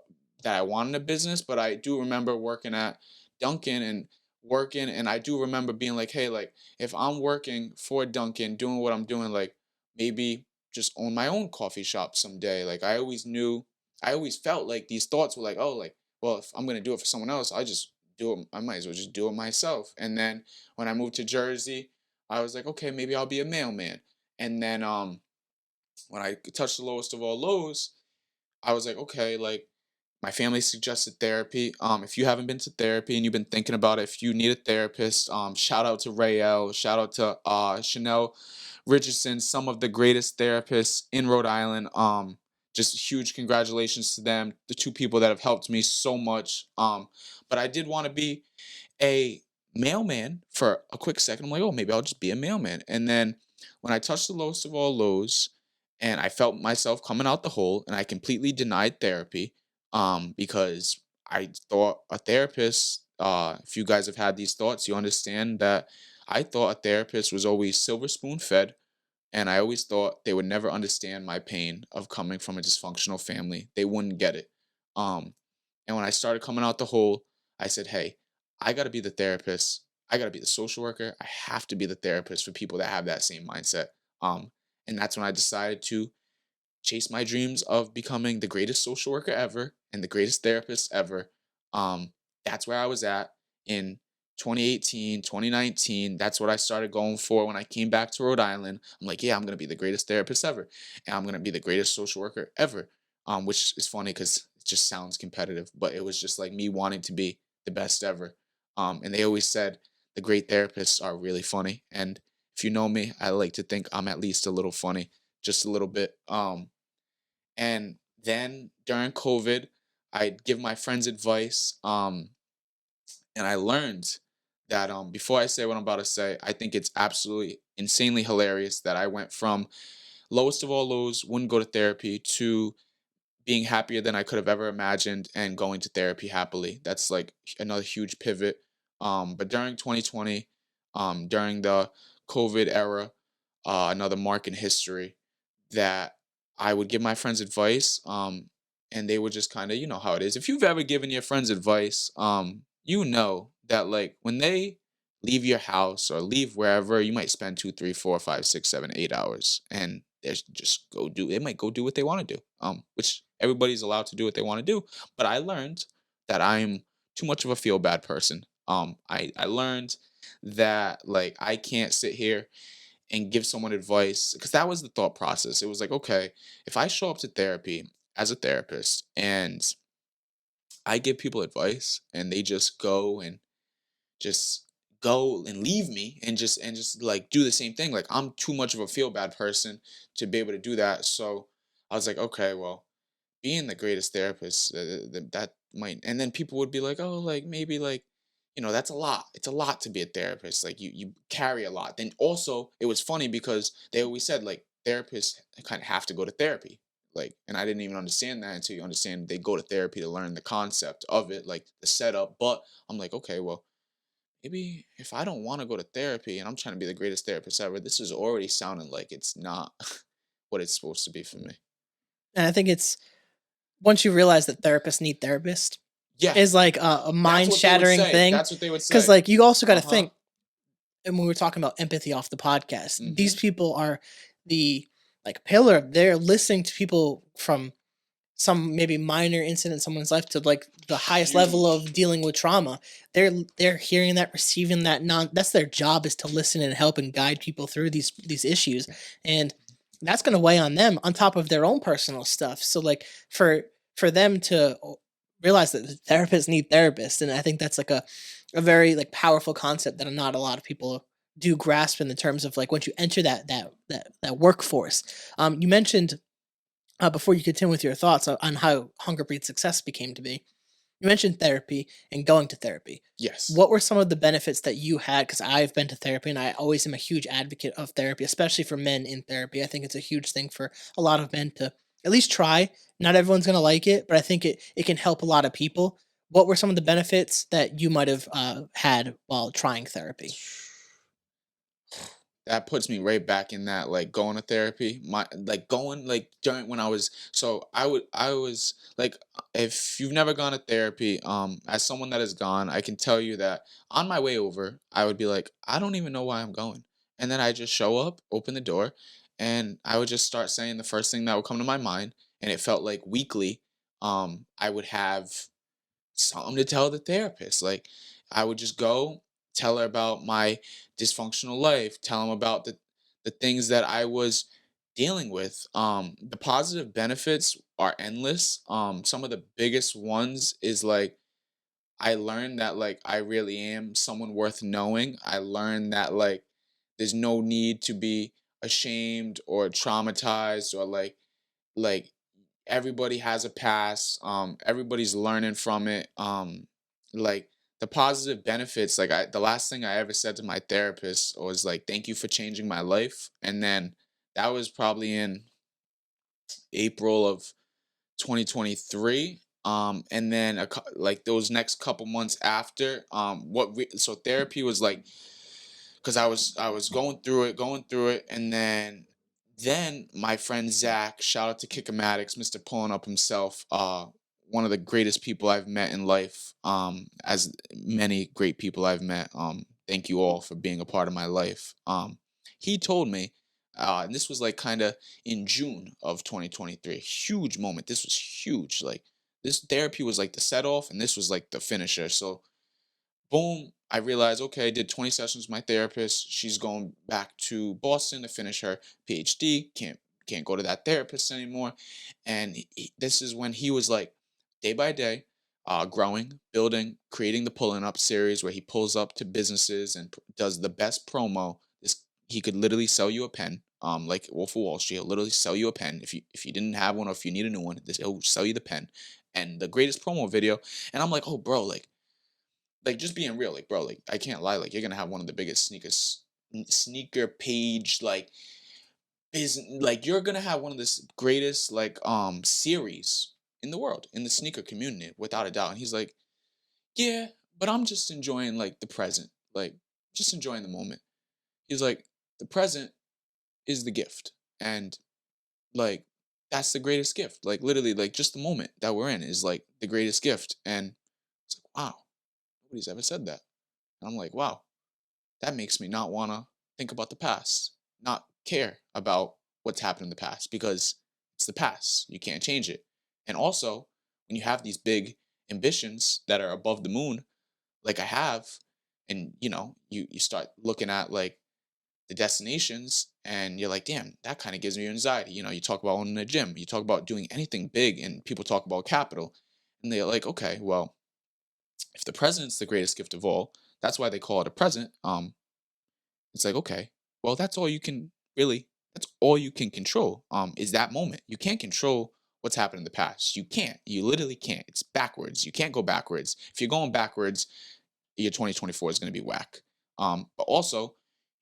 that I wanted a business. But I do remember working at Dunkin' and working, and I do remember being like, hey, like if I'm working for Dunkin', doing what I'm doing, like maybe just own my own coffee shop someday. Like I always felt like these thoughts were like, oh, like well, if I'm gonna do it for someone else, I might as well just do it myself. And then when I moved to Jersey, I was like, okay, maybe I'll be a mailman. And then when I touched the lowest of all lows, I was like, okay, like my family suggested therapy. If you haven't been to therapy and you've been thinking about it, if you need a therapist, shout out to Rael, shout out to Chanel Richardson, some of the greatest therapists in Rhode Island. Just huge congratulations to them, the two people that have helped me so much. But I did want to be a mailman for a quick second. I'm like, oh, maybe I'll just be a mailman. And then when I touched the lowest of all lows and I felt myself coming out the hole and I completely denied therapy because I thought a therapist, if you guys have had these thoughts, you understand that I thought a therapist was always silver spoon fed. And I always thought they would never understand my pain of coming from a dysfunctional family. They wouldn't get it. Um, and when I started coming out the hole, I said, hey, I got to be the therapist. I got to be the social worker. I have to be the therapist for people that have that same mindset. And that's when I decided to chase my dreams of becoming the greatest social worker ever and the greatest therapist ever. Um, that's where I was at in 2018, 2019. That's what I started going for when I came back to Rhode Island. I'm like, yeah, I'm going to be the greatest therapist ever. And I'm going to be the greatest social worker ever. Which is funny because it just sounds competitive, but it was just like me wanting to be the best ever. And they always said the great therapists are really funny. And if you know me, I like to think I'm at least a little funny, just a little bit. And then during COVID, I'd give my friends advice. And I learned that before I say what I'm about to say, I think it's absolutely insanely hilarious that I went from lowest of all lows, wouldn't go to therapy, to being happier than I could have ever imagined and going to therapy happily. That's like another huge pivot. But during 2020, during the COVID era, another mark in history, that I would give my friends advice, and they would just kind of, you know how it is. If you've ever given your friends advice, you know that like when they leave your house or leave wherever, you might spend 2, 3, 4, 5, 6, 7, 8 hours, and they just go do. They might go do what they want to do, which everybody's allowed to do what they want to do. But I learned that I'm too much of a feel bad person. I learned that like I can't sit here and give someone advice because that was the thought process. It was like, okay, if I show up to therapy as a therapist and I give people advice and they just go and leave me and just like do the same thing, like I'm too much of a feel bad person to be able to do that. So I was like, okay, well, being the greatest therapist, that might, and then people would be like, oh, like maybe like, that's a lot. It's a lot to be a therapist. Like you carry a lot. Then also it was funny because they always said like therapists kind of have to go to therapy. Like, and I didn't even understand that until you understand they go to therapy to learn the concept of it, like the setup. But I'm like, okay, well, maybe if I don't want to go to therapy and I'm trying to be the greatest therapist ever, this is already sounding like it's not what it's supposed to be for me. And I think it's once you realize that therapists need therapists Yeah, is like a that's mind what they would shattering say. thing. That's what they would Because say. like you also got to Uh huh. think, and when we were talking about empathy off the podcast, these Mm-hmm. people are the like pillar. They're listening to people from some maybe minor incident in someone's life to like the highest level Huge. of dealing with trauma. They're hearing that, receiving that. That's their job, is to listen and help and guide people through these issues, and that's going to weigh on them on top of their own personal stuff. So like for them to realize that therapists need therapists, and I think that's like a very like powerful concept that not a lot of people do grasp in the terms of like once you enter that workforce. You mentioned before you continue with your thoughts on how Hunger Breeds Success became to be. You mentioned therapy and going to therapy. Yes. What were some of the benefits that you had? Because I've been to therapy and I always am a huge advocate of therapy, especially for men in therapy. I think it's a huge thing for a lot of men to at least try. Not everyone's going to like it, but I think it can help a lot of people. What were some of the benefits that you might have had while trying therapy? That puts me right back in that, like, going to therapy. My like going like during when I was so I was like, if you've never gone to therapy, as someone that has gone, I can tell you that on my way over, I would be like, I don't even know why I'm going. And then I just show up, open the door, and I would just start saying the first thing that would come to my mind. And it felt like weekly, I would have something to tell the therapist. Like, I would just go tell her about my dysfunctional life, tell him about the things that I was dealing with. The positive benefits are endless. Some of the biggest ones is like I learned that like I really am someone worth knowing. I learned that like there's no need to be ashamed or traumatized or like everybody has a past. Everybody's learning from it. Like the positive benefits, like the last thing I ever said to my therapist was like, thank you for changing my life. And then that was probably in April of 2023. And then like those next couple months after, so therapy was like, because I was going through it, and then my friend Zach, shout out to Kickamatics, Mr. Pulling Up himself, one of the greatest people I've met in life, as many great people I've met. Thank you all for being a part of my life. He told me, and this was like kind of in June of 2023, huge moment. This was huge. Like this therapy was like the set off, and this was like the finisher. So boom, I realized, okay, I did 20 sessions with my therapist. She's going back to Boston to finish her PhD. Can't go to that therapist anymore. And this is when he was like, day by day, growing, building, creating the pulling up series where he pulls up to businesses and does the best promo. This he could literally sell you a pen. Like Wolf of Wall Street, he'll literally sell you a pen if you didn't have one or if you need a new one. He'll sell you the pen and the greatest promo video. And I'm like, oh, bro, like just being real, like bro, like I can't lie, like you're gonna have one of the biggest sneaker page like like you're gonna have one of the greatest like series in the world in the sneaker community without a doubt. And he's like, yeah, but I'm just enjoying like the present, like just enjoying the moment. He's like, the present is the gift, and like that's the greatest gift. Like literally, like just the moment that we're in is like the greatest gift. And it's like, wow, nobody's ever said that. And I'm like, wow, that makes me not want to think about the past, not care about what's happened in the past because it's the past. You can't change it. And also, when you have these big ambitions that are above the moon, like I have, and you start looking at like the destinations and you're like, damn, that kind of gives me anxiety. You talk about owning a gym, you talk about doing anything big, and people talk about capital. And they're like, okay, well, if the present's the greatest gift of all, that's why they call it a present. It's like, okay, well, that's all you can control. Is that moment. You can't control what's happened in the past. You can't. You literally can't. It's backwards. You can't go backwards. If you're going backwards, your 2024 is going to be whack. But also,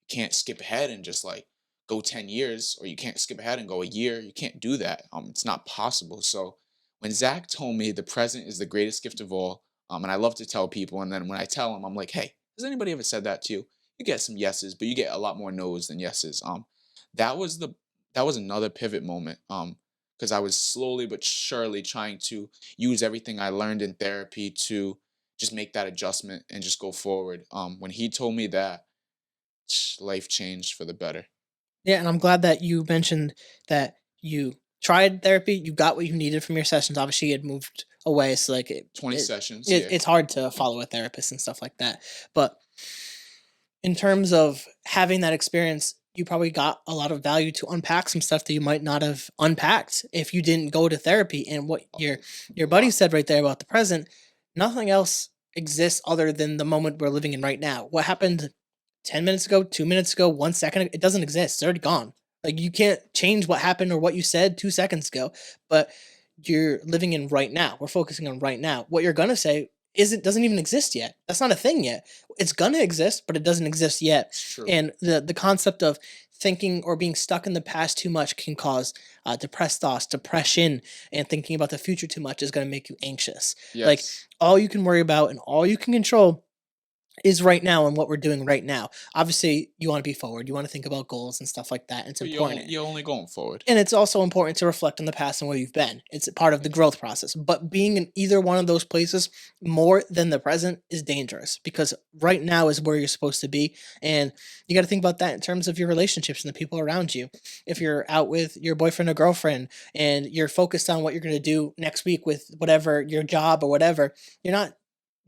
you can't skip ahead and just like go 10 years, or you can't skip ahead and go a year. You can't do that. It's not possible. So when Zach told me the present is the greatest gift of all, and I love to tell people, and then when I tell them, I'm like, hey, has anybody ever said that to you? You get some yeses, but you get a lot more no's than yeses. That was the that was another pivot moment. Because I was slowly but surely trying to use everything I learned in therapy to just make that adjustment and just go forward. When he told me that, life changed for the better. Yeah, and I'm glad that you mentioned that you tried therapy, you got what you needed from your sessions. Obviously, you had moved away, so like 20 sessions, it yeah. it's hard to follow a therapist and stuff like that. But in terms of having that experience, you probably got a lot of value to unpack some stuff that you might not have unpacked if you didn't go to therapy. And what your buddy said right there about the present, nothing else exists other than the moment we're living in right now. What happened 10 minutes ago, 2 minutes ago, 1 second ago, it doesn't exist. It's already gone. Like you can't change what happened or what you said 2 seconds ago. But you're living in right now. We're focusing on right now. What you're gonna say doesn't even exist yet. That's not a thing yet. It's gonna exist, but it doesn't exist yet. It's true. And the concept of thinking or being stuck in the past too much can cause depressed thoughts, depression, and thinking about the future too much is going to make you anxious. Like Yes. all you can worry about and all you can control is right now and what we're doing right now. Obviously, you want to be forward. You want to think about goals and stuff like that. And it's But important. you're only going forward. And it's also important to reflect on the past and where you've been. It's a part of the growth process. But being in either one of those places more than the present is dangerous because right now is where you're supposed to be. And you got to think about that in terms of your relationships and the people around you. If you're out with your boyfriend or girlfriend and you're focused on what you're going to do next week with whatever your job or whatever, you're not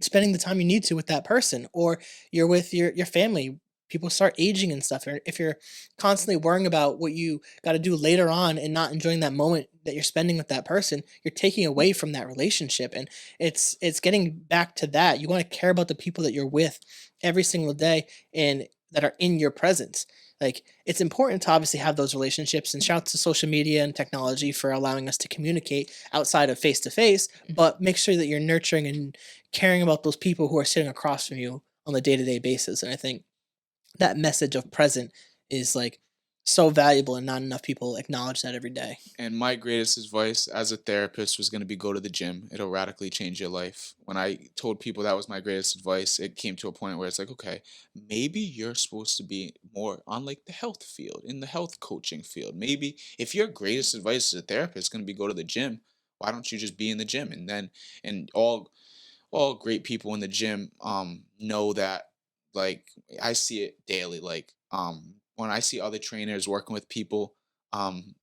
spending the time you need to with that person, or you're with your family. People start aging and stuff. Or if you're constantly worrying about what you got to do later on and not enjoying that moment that you're spending with that person, you're taking away from that relationship. And it's getting back to that. You want to care about the people that you're with every single day and that are in your presence. Like it's important to obviously have those relationships, and shout out to social media and technology for allowing us to communicate outside of face to face, but make sure that you're nurturing and caring about those people who are sitting across from you on a day-to-day basis. And I think that message of present is like so valuable and not enough people acknowledge that every day. And my greatest advice as a therapist was going to be go to the gym. It'll radically change your life. When I told people that was my greatest advice, it came to a point where it's like, okay, maybe you're supposed to be more on like the health field, in the health coaching field. Maybe if your greatest advice as a therapist is going to be go to the gym, why don't you just be in the gym? And then, and all great people in the gym know that, like, I see it daily. Like when I see other trainers working with people, um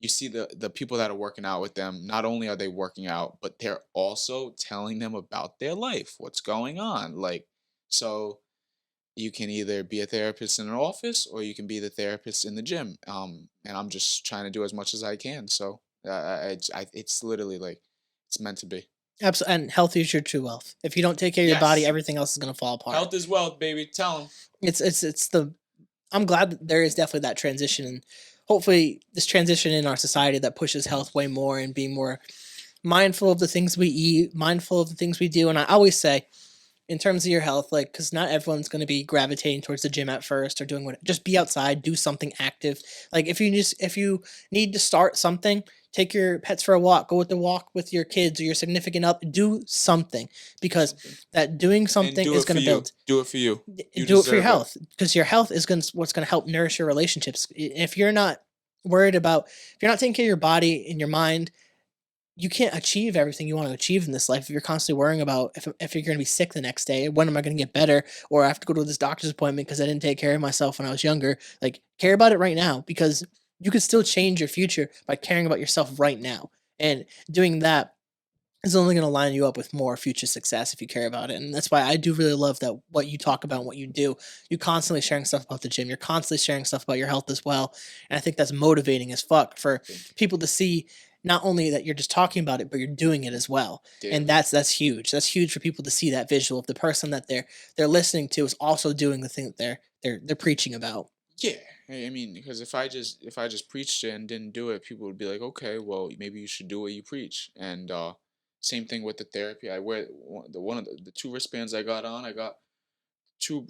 you see the people that are working out with them, not only are they working out, but they're also telling them about their life, what's going on. Like, so you can either be a therapist in an office or you can be the therapist in the gym. And I'm just trying to do as much as I can. So it's literally like it's meant to be. Absolutely. And health is your true wealth. If you don't take care of your body, Yes. everything else is going to fall apart. Health is wealth, baby. Tell them. It's the I'm glad that there is definitely that transition, and hopefully this transition in our society that pushes health way more and being more mindful of the things we eat, mindful of the things we do. And I always say, in terms of your health, like, because not everyone's going to be gravitating towards the gym at first or doing what, just be outside, do something active. Like if you need to start something, take your pets for a walk, go with the walk with your kids or your significant other, do something, because Something. that doing And something do is it for going to you. build. Do it for you. You Do it for your deserve it. health, because your health is going to what's going to help nourish your relationships. If you're not worried about, if you're not taking care of your body and your mind, you can't achieve everything you want to achieve in this life if you're constantly worrying about if you're going to be sick the next day. When am I going to get better? Or I have to go to this doctor's appointment because I didn't take care of myself when I was younger. Like, care about it right now, because you can still change your future by caring about yourself right now. And doing that is only going to line you up with more future success if you care about it. And that's why I do really love that what you talk about and what you do. You're constantly sharing stuff about the gym. You're constantly sharing stuff about your health as well. And I think that's motivating as fuck for people to see not only that you're just talking about it, but you're doing it as well. And Daily. that's huge. That's huge for people to see that visual of the person that they're listening to is also doing the thing that they're preaching about. Yeah, I mean, because if I just preached it and didn't do it, people would be like, okay, well, maybe you should do what you preach. And same thing with the therapy. I wear one of the two wristbands I got on. I got two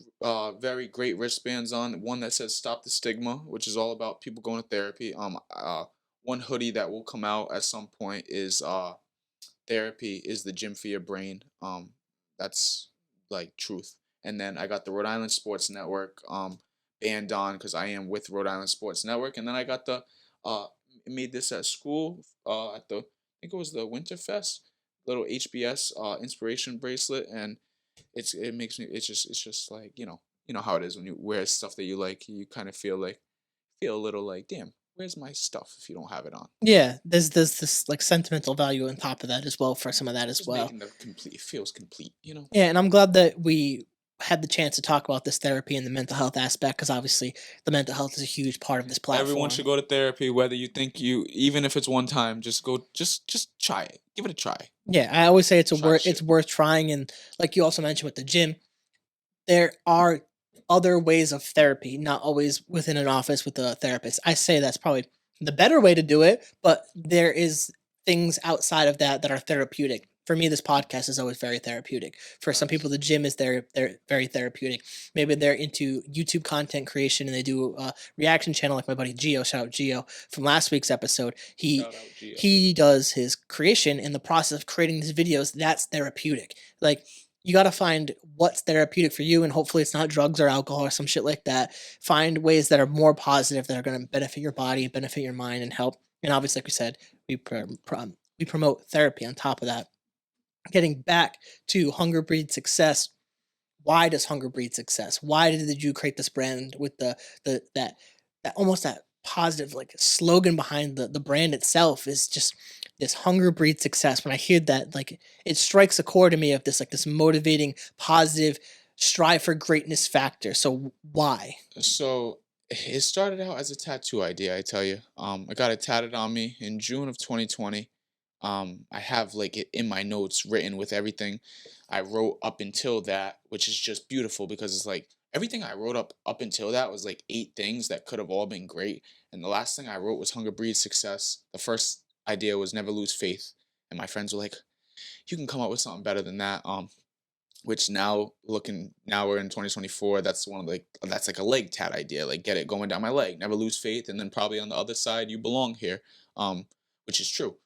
very great wristbands on. One that says "Stop the Stigma," which is all about people going to therapy. One hoodie that will come out at some point is "Therapy is the gym for your brain." That's like truth. And then I got the Rhode Island Sports Network band on because I am with Rhode Island Sports Network. And then I got the uh made this at school at the, I think it was the Winterfest, little HBS inspiration bracelet. And it makes me, it's just like, you know how it is when you wear stuff that you like, you kind of feel a little like, damn, where's my stuff if you don't have it on? Yeah, there's this like sentimental value on top of that as well for some of that as Just well. making the complete, it feels complete. Yeah, and I'm glad that we had the chance to talk about this therapy and the mental health aspect, because obviously the mental health is a huge part of this platform. Everyone should go to therapy, whether you think you, even if it's one time, just go, just try it. Give it a try. Yeah, I always say Try the it's shit. worth trying, and like you also mentioned with the gym, there are other ways of therapy, not always within an office with a therapist. I say that's probably the better way to do it, but there is things outside of that that are therapeutic. For me, this podcast is always very therapeutic. For some people, the gym is they're very therapeutic. Maybe they're into YouTube content creation and they do a reaction channel like my buddy Gio. Shout out Gio from last week's episode. Shout out Gio. He does his creation in the process of creating these videos. That's therapeutic. Like you got to find what's therapeutic for you, and hopefully it's not drugs or alcohol or some shit like that. Find ways that are more positive that are going to benefit your body, benefit your mind, and help. And obviously, like we said, we promote therapy on top of that. Getting back to Hunger Breed Success, why does Hunger breed success? Why did you create this brand with that almost that positive like slogan behind the brand itself is just this hunger breeds success. When I hear that, like it strikes a chord to me of this like this motivating, positive, strive for greatness factor. So why? So it started out as a tattoo idea, I tell you. I got it tatted on me in June of 2020. I have like it in my notes written with everything I wrote up until that, which is just beautiful because it's like everything I wrote up until that was like 8 things that could have all been great. And the last thing I wrote was Hunger Breeds Success. The first idea was Never Lose Faith. And my friends were like, you can come up with something better than that. Which now we're in 2024, that's one of that's like a leg tat idea, like get it going down my leg, never lose faith, and then probably on the other side you belong here, which is true.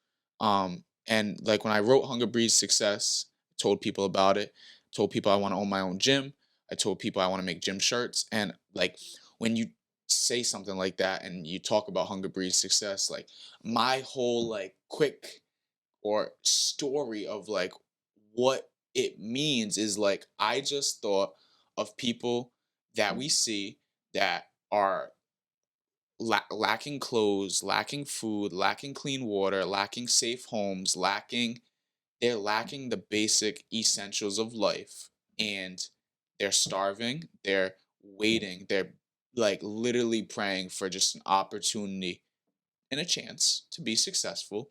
And like when I wrote Hunger Breeds Success, told people about it, told people I want to own my own gym, I told people I want to make gym shirts. And like when you say something like that and you talk about Hunger Breeds Success, like my whole like quick or story of like what it means is like I just thought of people that we see that are lacking clothes, lacking food, lacking clean water, lacking safe homes, they're lacking the basic essentials of life, and they're starving, they're waiting, they're like literally praying for just an opportunity and a chance to be successful.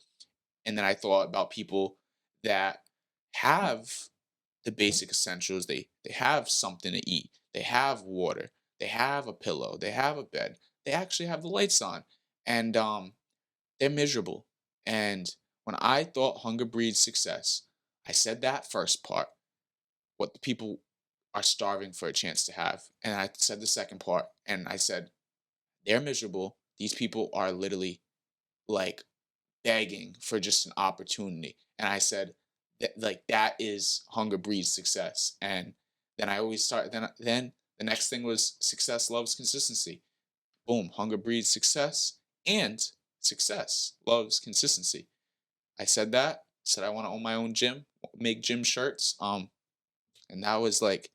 And then I thought about people that have the basic essentials. They have something to eat. They have water. They have a pillow. They have a bed. They actually have the lights on, and they're miserable. And when I thought hunger breeds success, I said that first part, what the people are starving for a chance to have, and I said the second part, and I said they're miserable. These people are literally like begging for just an opportunity. And I said that like that is hunger breeds success. And then I always start then the next thing was success loves consistency. Boom, hunger breeds success, and success loves consistency. I said I want to own my own gym, make gym shirts. And that was like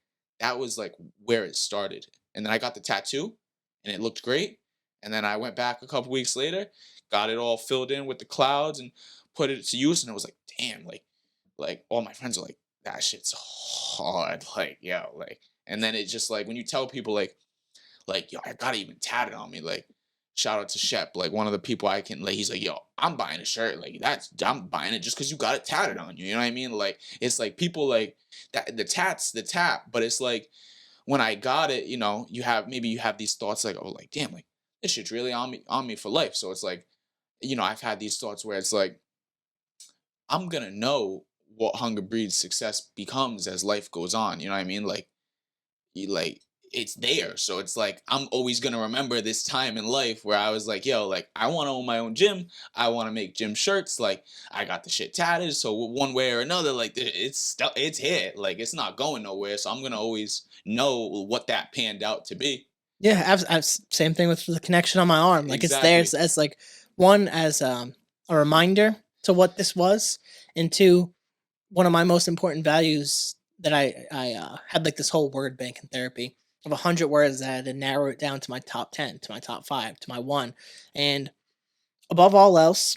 where it started. And then I got the tattoo and it looked great. And then I went back a couple weeks later, got it all filled in with the clouds and put it to use. And it was like, damn, like all my friends are like, that shit's hard. Like, yo, like, and then it just like when you tell people like, yo, I got it even tatted on me. Like, shout out to Shep, like one of the people I can like. He's like, yo, I'm buying a shirt. Like I'm buying it just because you got it tatted on you. You know what I mean? Like, it's like people like that. The tat's the tap, but it's like when I got it, you have these thoughts like, oh, like damn, like this shit's really on me for life. So it's like, I've had these thoughts where it's like I'm gonna know what hunger breeds success becomes as life goes on. You know what I mean? Like like it's there. So it's like I'm always gonna remember this time in life where I was like, yo, like I wanna own my own gym. I wanna make gym shirts. Like I got the shit tatted. So one way or another, like it's here. Like it's not going nowhere. So I'm gonna always know what that panned out to be. Yeah, same thing with the connection on my arm. Like it's there Exactly. as like one as a reminder to what this was, and two, one of my most important values that I had like this whole word bank in therapy of 100 words that I had to narrow it down to my top 10, to my top 5, to my one, and above all else,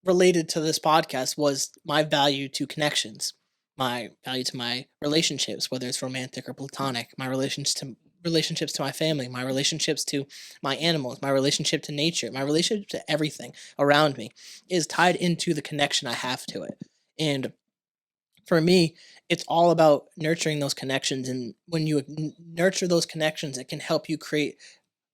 related to this podcast was my value to connections, my value to my relationships, whether it's romantic or platonic, my relationships to my family, my relationships to my animals, my relationship to nature, my relationship to everything around me is tied into the connection I have to it. And for me, it's all about nurturing those connections. And when you nurture those connections, it can help you create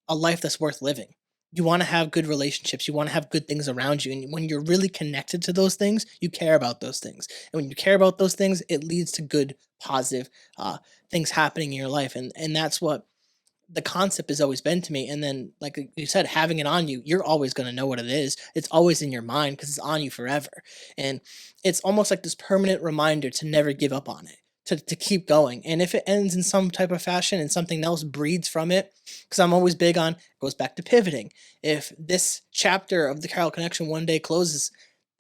a life that's worth living. you want to have good relationships, you want to have good things around you, and when you're really connected to those things, you care about those things, and when you care about those things, it leads to good, positive uh, things happening in your life, and that's what the concept has always been to me. And then, like you said, having it on you, you're always going to know what it is. It's always in your mind because it's on you forever. And it's almost like this permanent reminder to never give up on it, to keep going. And if it ends in some type of fashion and something else breeds from it, because I'm always big on, goes back to pivoting. If this chapter of the Carroll Connection one day closes,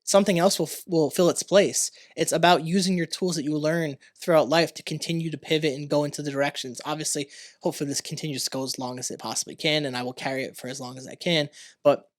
something else will fill its place. It's about using your tools that you learn throughout life to continue to pivot and go into the directions. Obviously, hopefully this continues to go as long as it possibly can, and I will carry it for as long as I can. But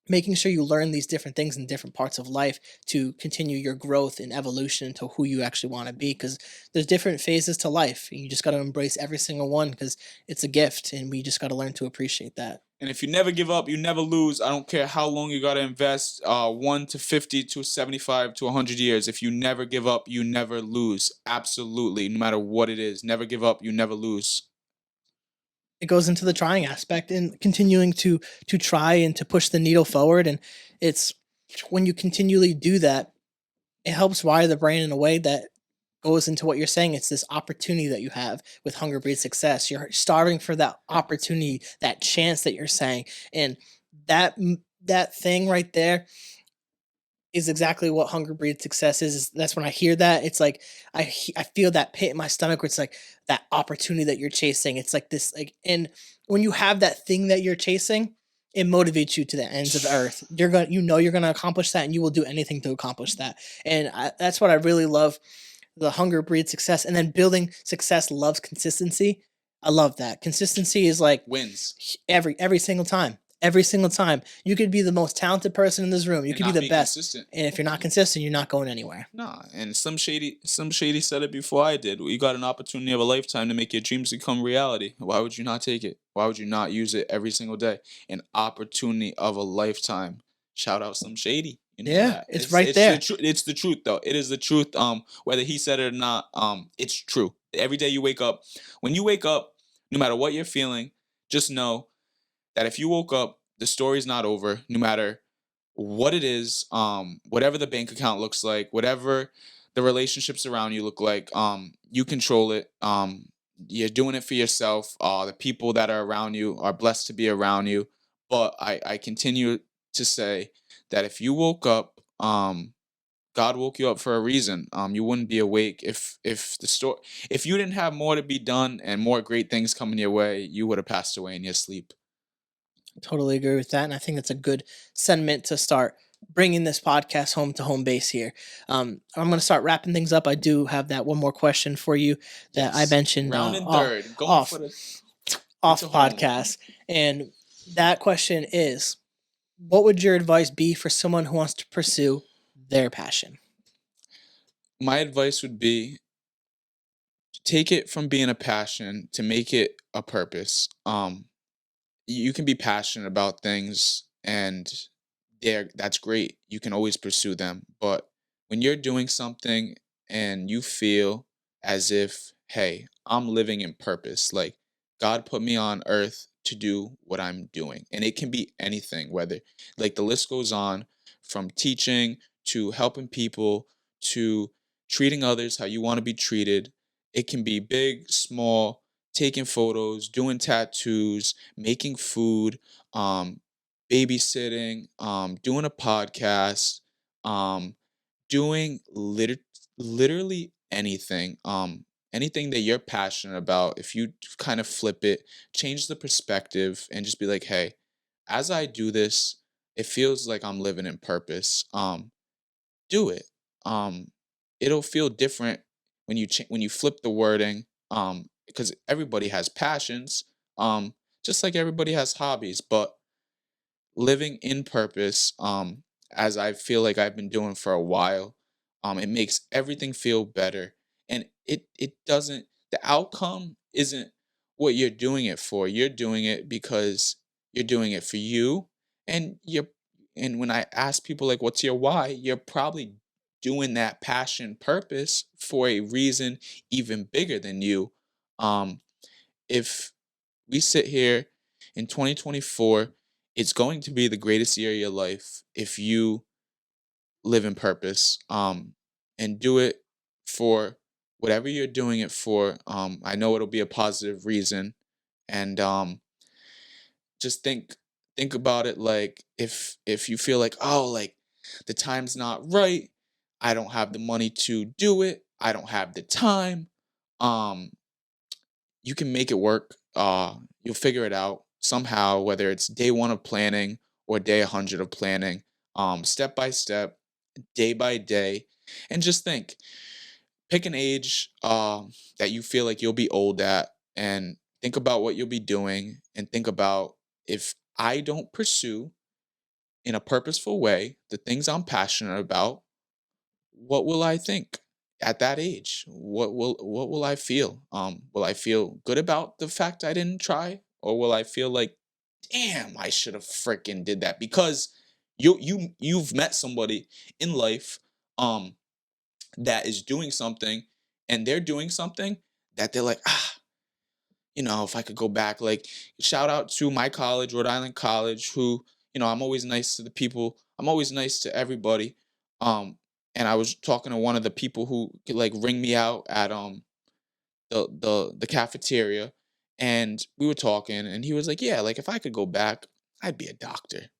making sure you learn these different things in different parts of life to continue your growth and evolution into who you actually want to be, because there's different phases to life, and you just got to embrace every single one because it's a gift, and we just got to learn to appreciate that. And if you never give up, you never lose. I don't care how long you got to invest, 1 to 50 to 75 to 100 years. If you never give up, you never lose. Absolutely. No matter what it is, never give up, you never lose. It goes into the trying aspect and continuing to try and to push the needle forward. And it's when you continually do that, it helps wire the brain in a way that goes into what you're saying. It's this opportunity that you have with Hunger Breeds Success. You're starving for that opportunity, that chance that you're saying. And that thing right there is exactly what Hunger Breeds Success is. That's when I hear that, it's like I feel that pit in my stomach where it's like that opportunity that you're chasing. It's like this, like, and when you have that thing that you're chasing, it motivates you to the ends of the earth. You're gonna accomplish that, and you will do anything to accomplish that. And that's what I really love. The Hunger Breeds Success, and then building success loves consistency. I love that. Consistency is like Wins. every single time. Every single time. You could be the most talented person in this room. You And could be not the best. consistent. And if you're not consistent, you're not going anywhere. Nah, and some shady said it before I did. You got an opportunity of a lifetime to make your dreams become reality. Why would you not take it? Why would you not use it every single day? An opportunity of a lifetime. Shout out some shady. You know Yeah, that. it's right there. It's the truth though. It is the truth. Whether he said it or not, it's true. Every day you wake up, when you wake up, no matter what you're feeling, just know that if you woke up, the story's not over. No matter what it is, whatever the bank account looks like, whatever the relationships around you look like, you control it. You're doing it for yourself. The people that are around you are blessed to be around you. But I continue to say that if you woke up, God woke you up for a reason. You wouldn't be awake if you didn't have more to be done and more great things coming your way, you would have passed away in your sleep. Totally agree with that. And I think that's a good sentiment to start bringing this podcast home to home base here. I'm going to start wrapping things up. I do have that one more question for you that I Yes. mentioned Round and third. Going off for the off to home. podcast. And that question is, what would your advice be for someone who wants to pursue their passion? My advice would be take it from being a passion to make it a purpose. You can be passionate about things and that's great. You can always pursue them. But when you're doing something and you feel as if, hey, I'm living in purpose, like God put me on earth to do what I'm doing. And it can be anything, whether like the list goes on from teaching to helping people to treating others how you want to be treated. It can be big, small, taking photos, doing tattoos, making food, babysitting, doing a podcast, um, doing literally anything, anything that you're passionate about. If you kind of flip it, change the perspective, and just be like, hey, as I do this, it feels like I'm living in purpose. Do it. Um, it'll feel different when when you flip the wording. Because everybody has passions. Just like everybody has hobbies, but living in purpose, as I feel like I've been doing for a while, it makes everything feel better. And it doesn't, the outcome isn't what you're doing it for. You're doing it because you're doing it for you. And and when I ask people like what's your why, you're probably doing that passion purpose for a reason even bigger than you. Um if we sit here in 2024 it's going to be the greatest year of your life if you live in purpose, and do it for whatever you're doing it for. I know it'll be a positive reason, and just think about it like if you feel like, oh, like the time's not right, I don't have the money to do it, I don't have the time, um you can make it work. You'll figure it out somehow, whether it's day one of planning or day 100 of planning, step by step, day by day. And just pick an age that you feel like you'll be old at, and think about what you'll be doing, and think about, if I don't pursue in a purposeful way the things I'm passionate about, what will I think at that age? What will I feel? Will I feel good about the fact I didn't try, or will I feel like, damn, I should have freaking did that? Because you've met somebody in life um that is doing something, and they're doing something that they're like, if I could go back, like, shout out to my college, Rhode Island College, who, I'm always nice to the people. I'm always nice to everybody. Um, and I was talking to one of the people who could like ring me out at the cafeteria, and we were talking, and he was like, yeah, like if I could go back, I'd be a doctor.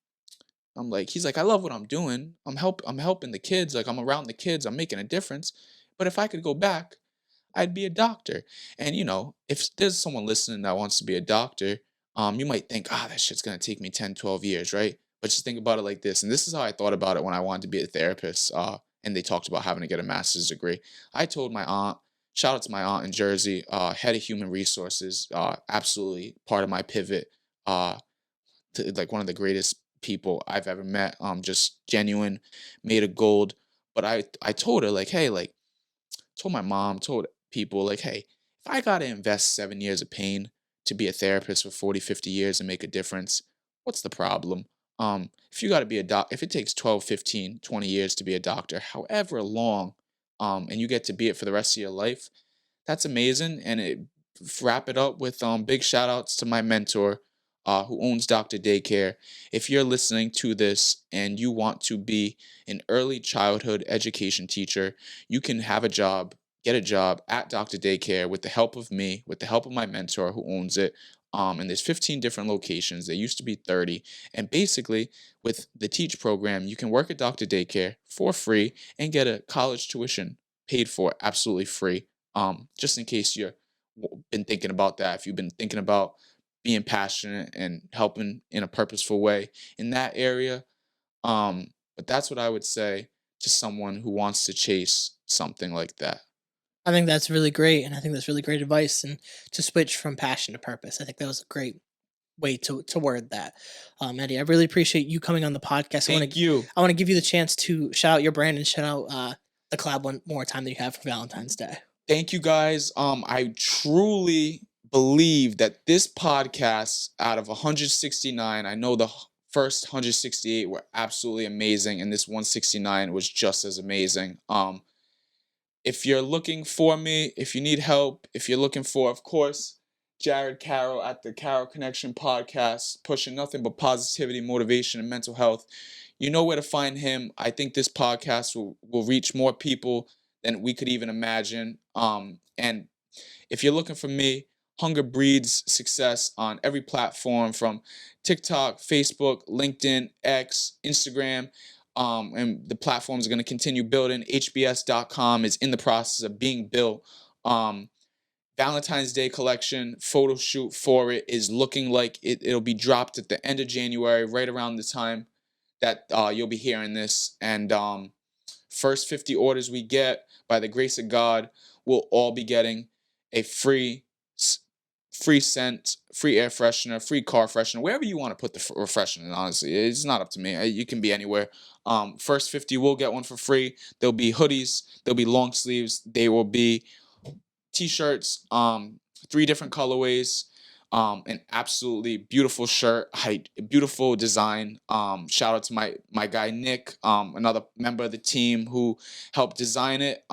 He's like, I love what I'm doing. I'm helping the kids. Like I'm around the kids. I'm making a difference. But if I could go back, I'd be a doctor. And if there's someone listening that wants to be a doctor, you might think, that shit's gonna take me 10, 12 years, right? But just think about it like this. And this is how I thought about it when I wanted to be a therapist. And they talked about having to get a master's degree. I told my aunt, shout out to my aunt in Jersey, head of human resources, absolutely part of my pivot, to like one of the greatest people I've ever met. Just genuine, made of gold. But I told her like, hey, like told my mom, told people like, hey, if I got to invest 7 years of pain to be a therapist for 40, 50 years and make a difference, what's the problem? If you got to be a doc, if it takes 12, 15, 20 years to be a doctor, however long, and you get to be it for the rest of your life, that's amazing. And wrap it up with big shout outs to my mentor, who owns Dr. Daycare. If you're listening to this and you want to be an early childhood education teacher, you can have a job, get a job at Dr. Daycare with the help of me, with the help of my mentor who owns it. And there's 15 different locations. There used to be 30. And basically, with the Teach program, you can work at Dr. Daycare for free and get a college tuition paid for absolutely free. Just in case you've been thinking about that, if you've been thinking about being passionate and helping in a purposeful way in that area. But that's what I would say to someone who wants to chase something like that. I think that's really great, and I think that's really great advice. And to switch from passion to purpose, I think that was a great way to word that. Eddie, I really appreciate you coming on the podcast. Thank you. I want to give you the chance to shout out your brand and shout out the collab one more time that you have for Valentine's Day. Thank you guys. I truly believe that this podcast, out of 169, I know the first 168 were absolutely amazing, and this 169 was just as amazing. If you're looking for me, if you need help, if you're looking for, of course, Jared Carroll at the Carroll Connection podcast, pushing nothing but positivity, motivation, and mental health, you know where to find him. I think this podcast will reach more people than we could even imagine. And if you're looking for me, Hunger Breeds Success on every platform, from TikTok, Facebook, LinkedIn, X, Instagram. And the platforms are going to continue building. HBS.com is in the process of being built. Valentine's Day collection photo shoot for it is looking like it'll be dropped at the end of January, right around the time that you'll be hearing this. And first 50 orders we get, by the grace of God, we'll all be getting a free scent, free air freshener, free car freshener, wherever you want to put the freshener. Honestly, it's not up to me. You can be anywhere. First 50 will get one for free. There'll be hoodies. There'll be long sleeves. They will be t-shirts. 3 different colorways. An absolutely beautiful shirt, beautiful design. Shout out to my guy Nick, another member of the team who helped design it.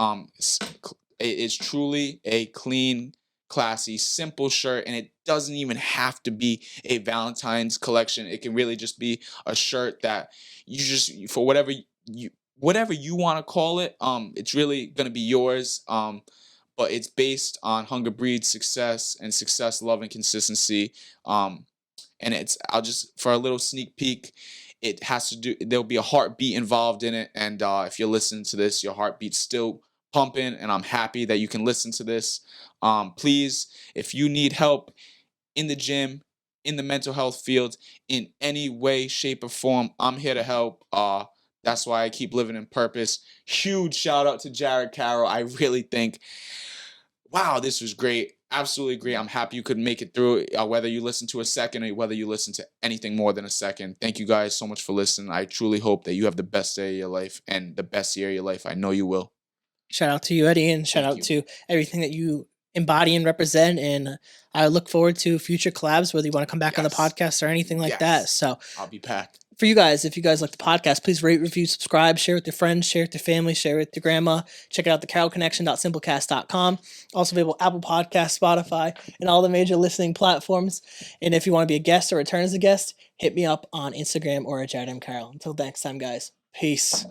It's truly a clean classy, simple shirt, and it doesn't even have to be a Valentine's collection. It can really just be a shirt that you just, for whatever you want to call it, it's really gonna be yours. But it's based on hunger breeds success, and success, love, and consistency. And I'll just, for a little sneak peek, it has to do, there'll be a heartbeat involved in it. And if you're listening to this, your heartbeat's still pumping, and I'm happy that you can listen to this. Please, if you need help in the gym, in the mental health field, in any way, shape, or form, I'm here to help. That's why I keep living in purpose. Huge shout out to Jared Carroll. I really think, wow, this was great. Absolutely great. I'm happy you could make it through, whether you listen to a second or whether you listen to anything more than a second. Thank you guys so much for listening. I truly hope that you have the best day of your life and the best year of your life. I know you will. Shout out to you, Eddie, and shout out to everything that you embody and represent. And I look forward to future collabs, whether you want to come back on the podcast or anything like that. So I'll be packed. For you guys, if you guys like the podcast, please rate, review, subscribe, share with your friends, share with your family, share with your grandma. Check out the carrollconnection.simplecast.com. Also available Apple Podcasts, Spotify, and all the major listening platforms. And if you want to be a guest or return as a guest, hit me up on Instagram or at Jared M. Carroll. Until next time, guys. Peace.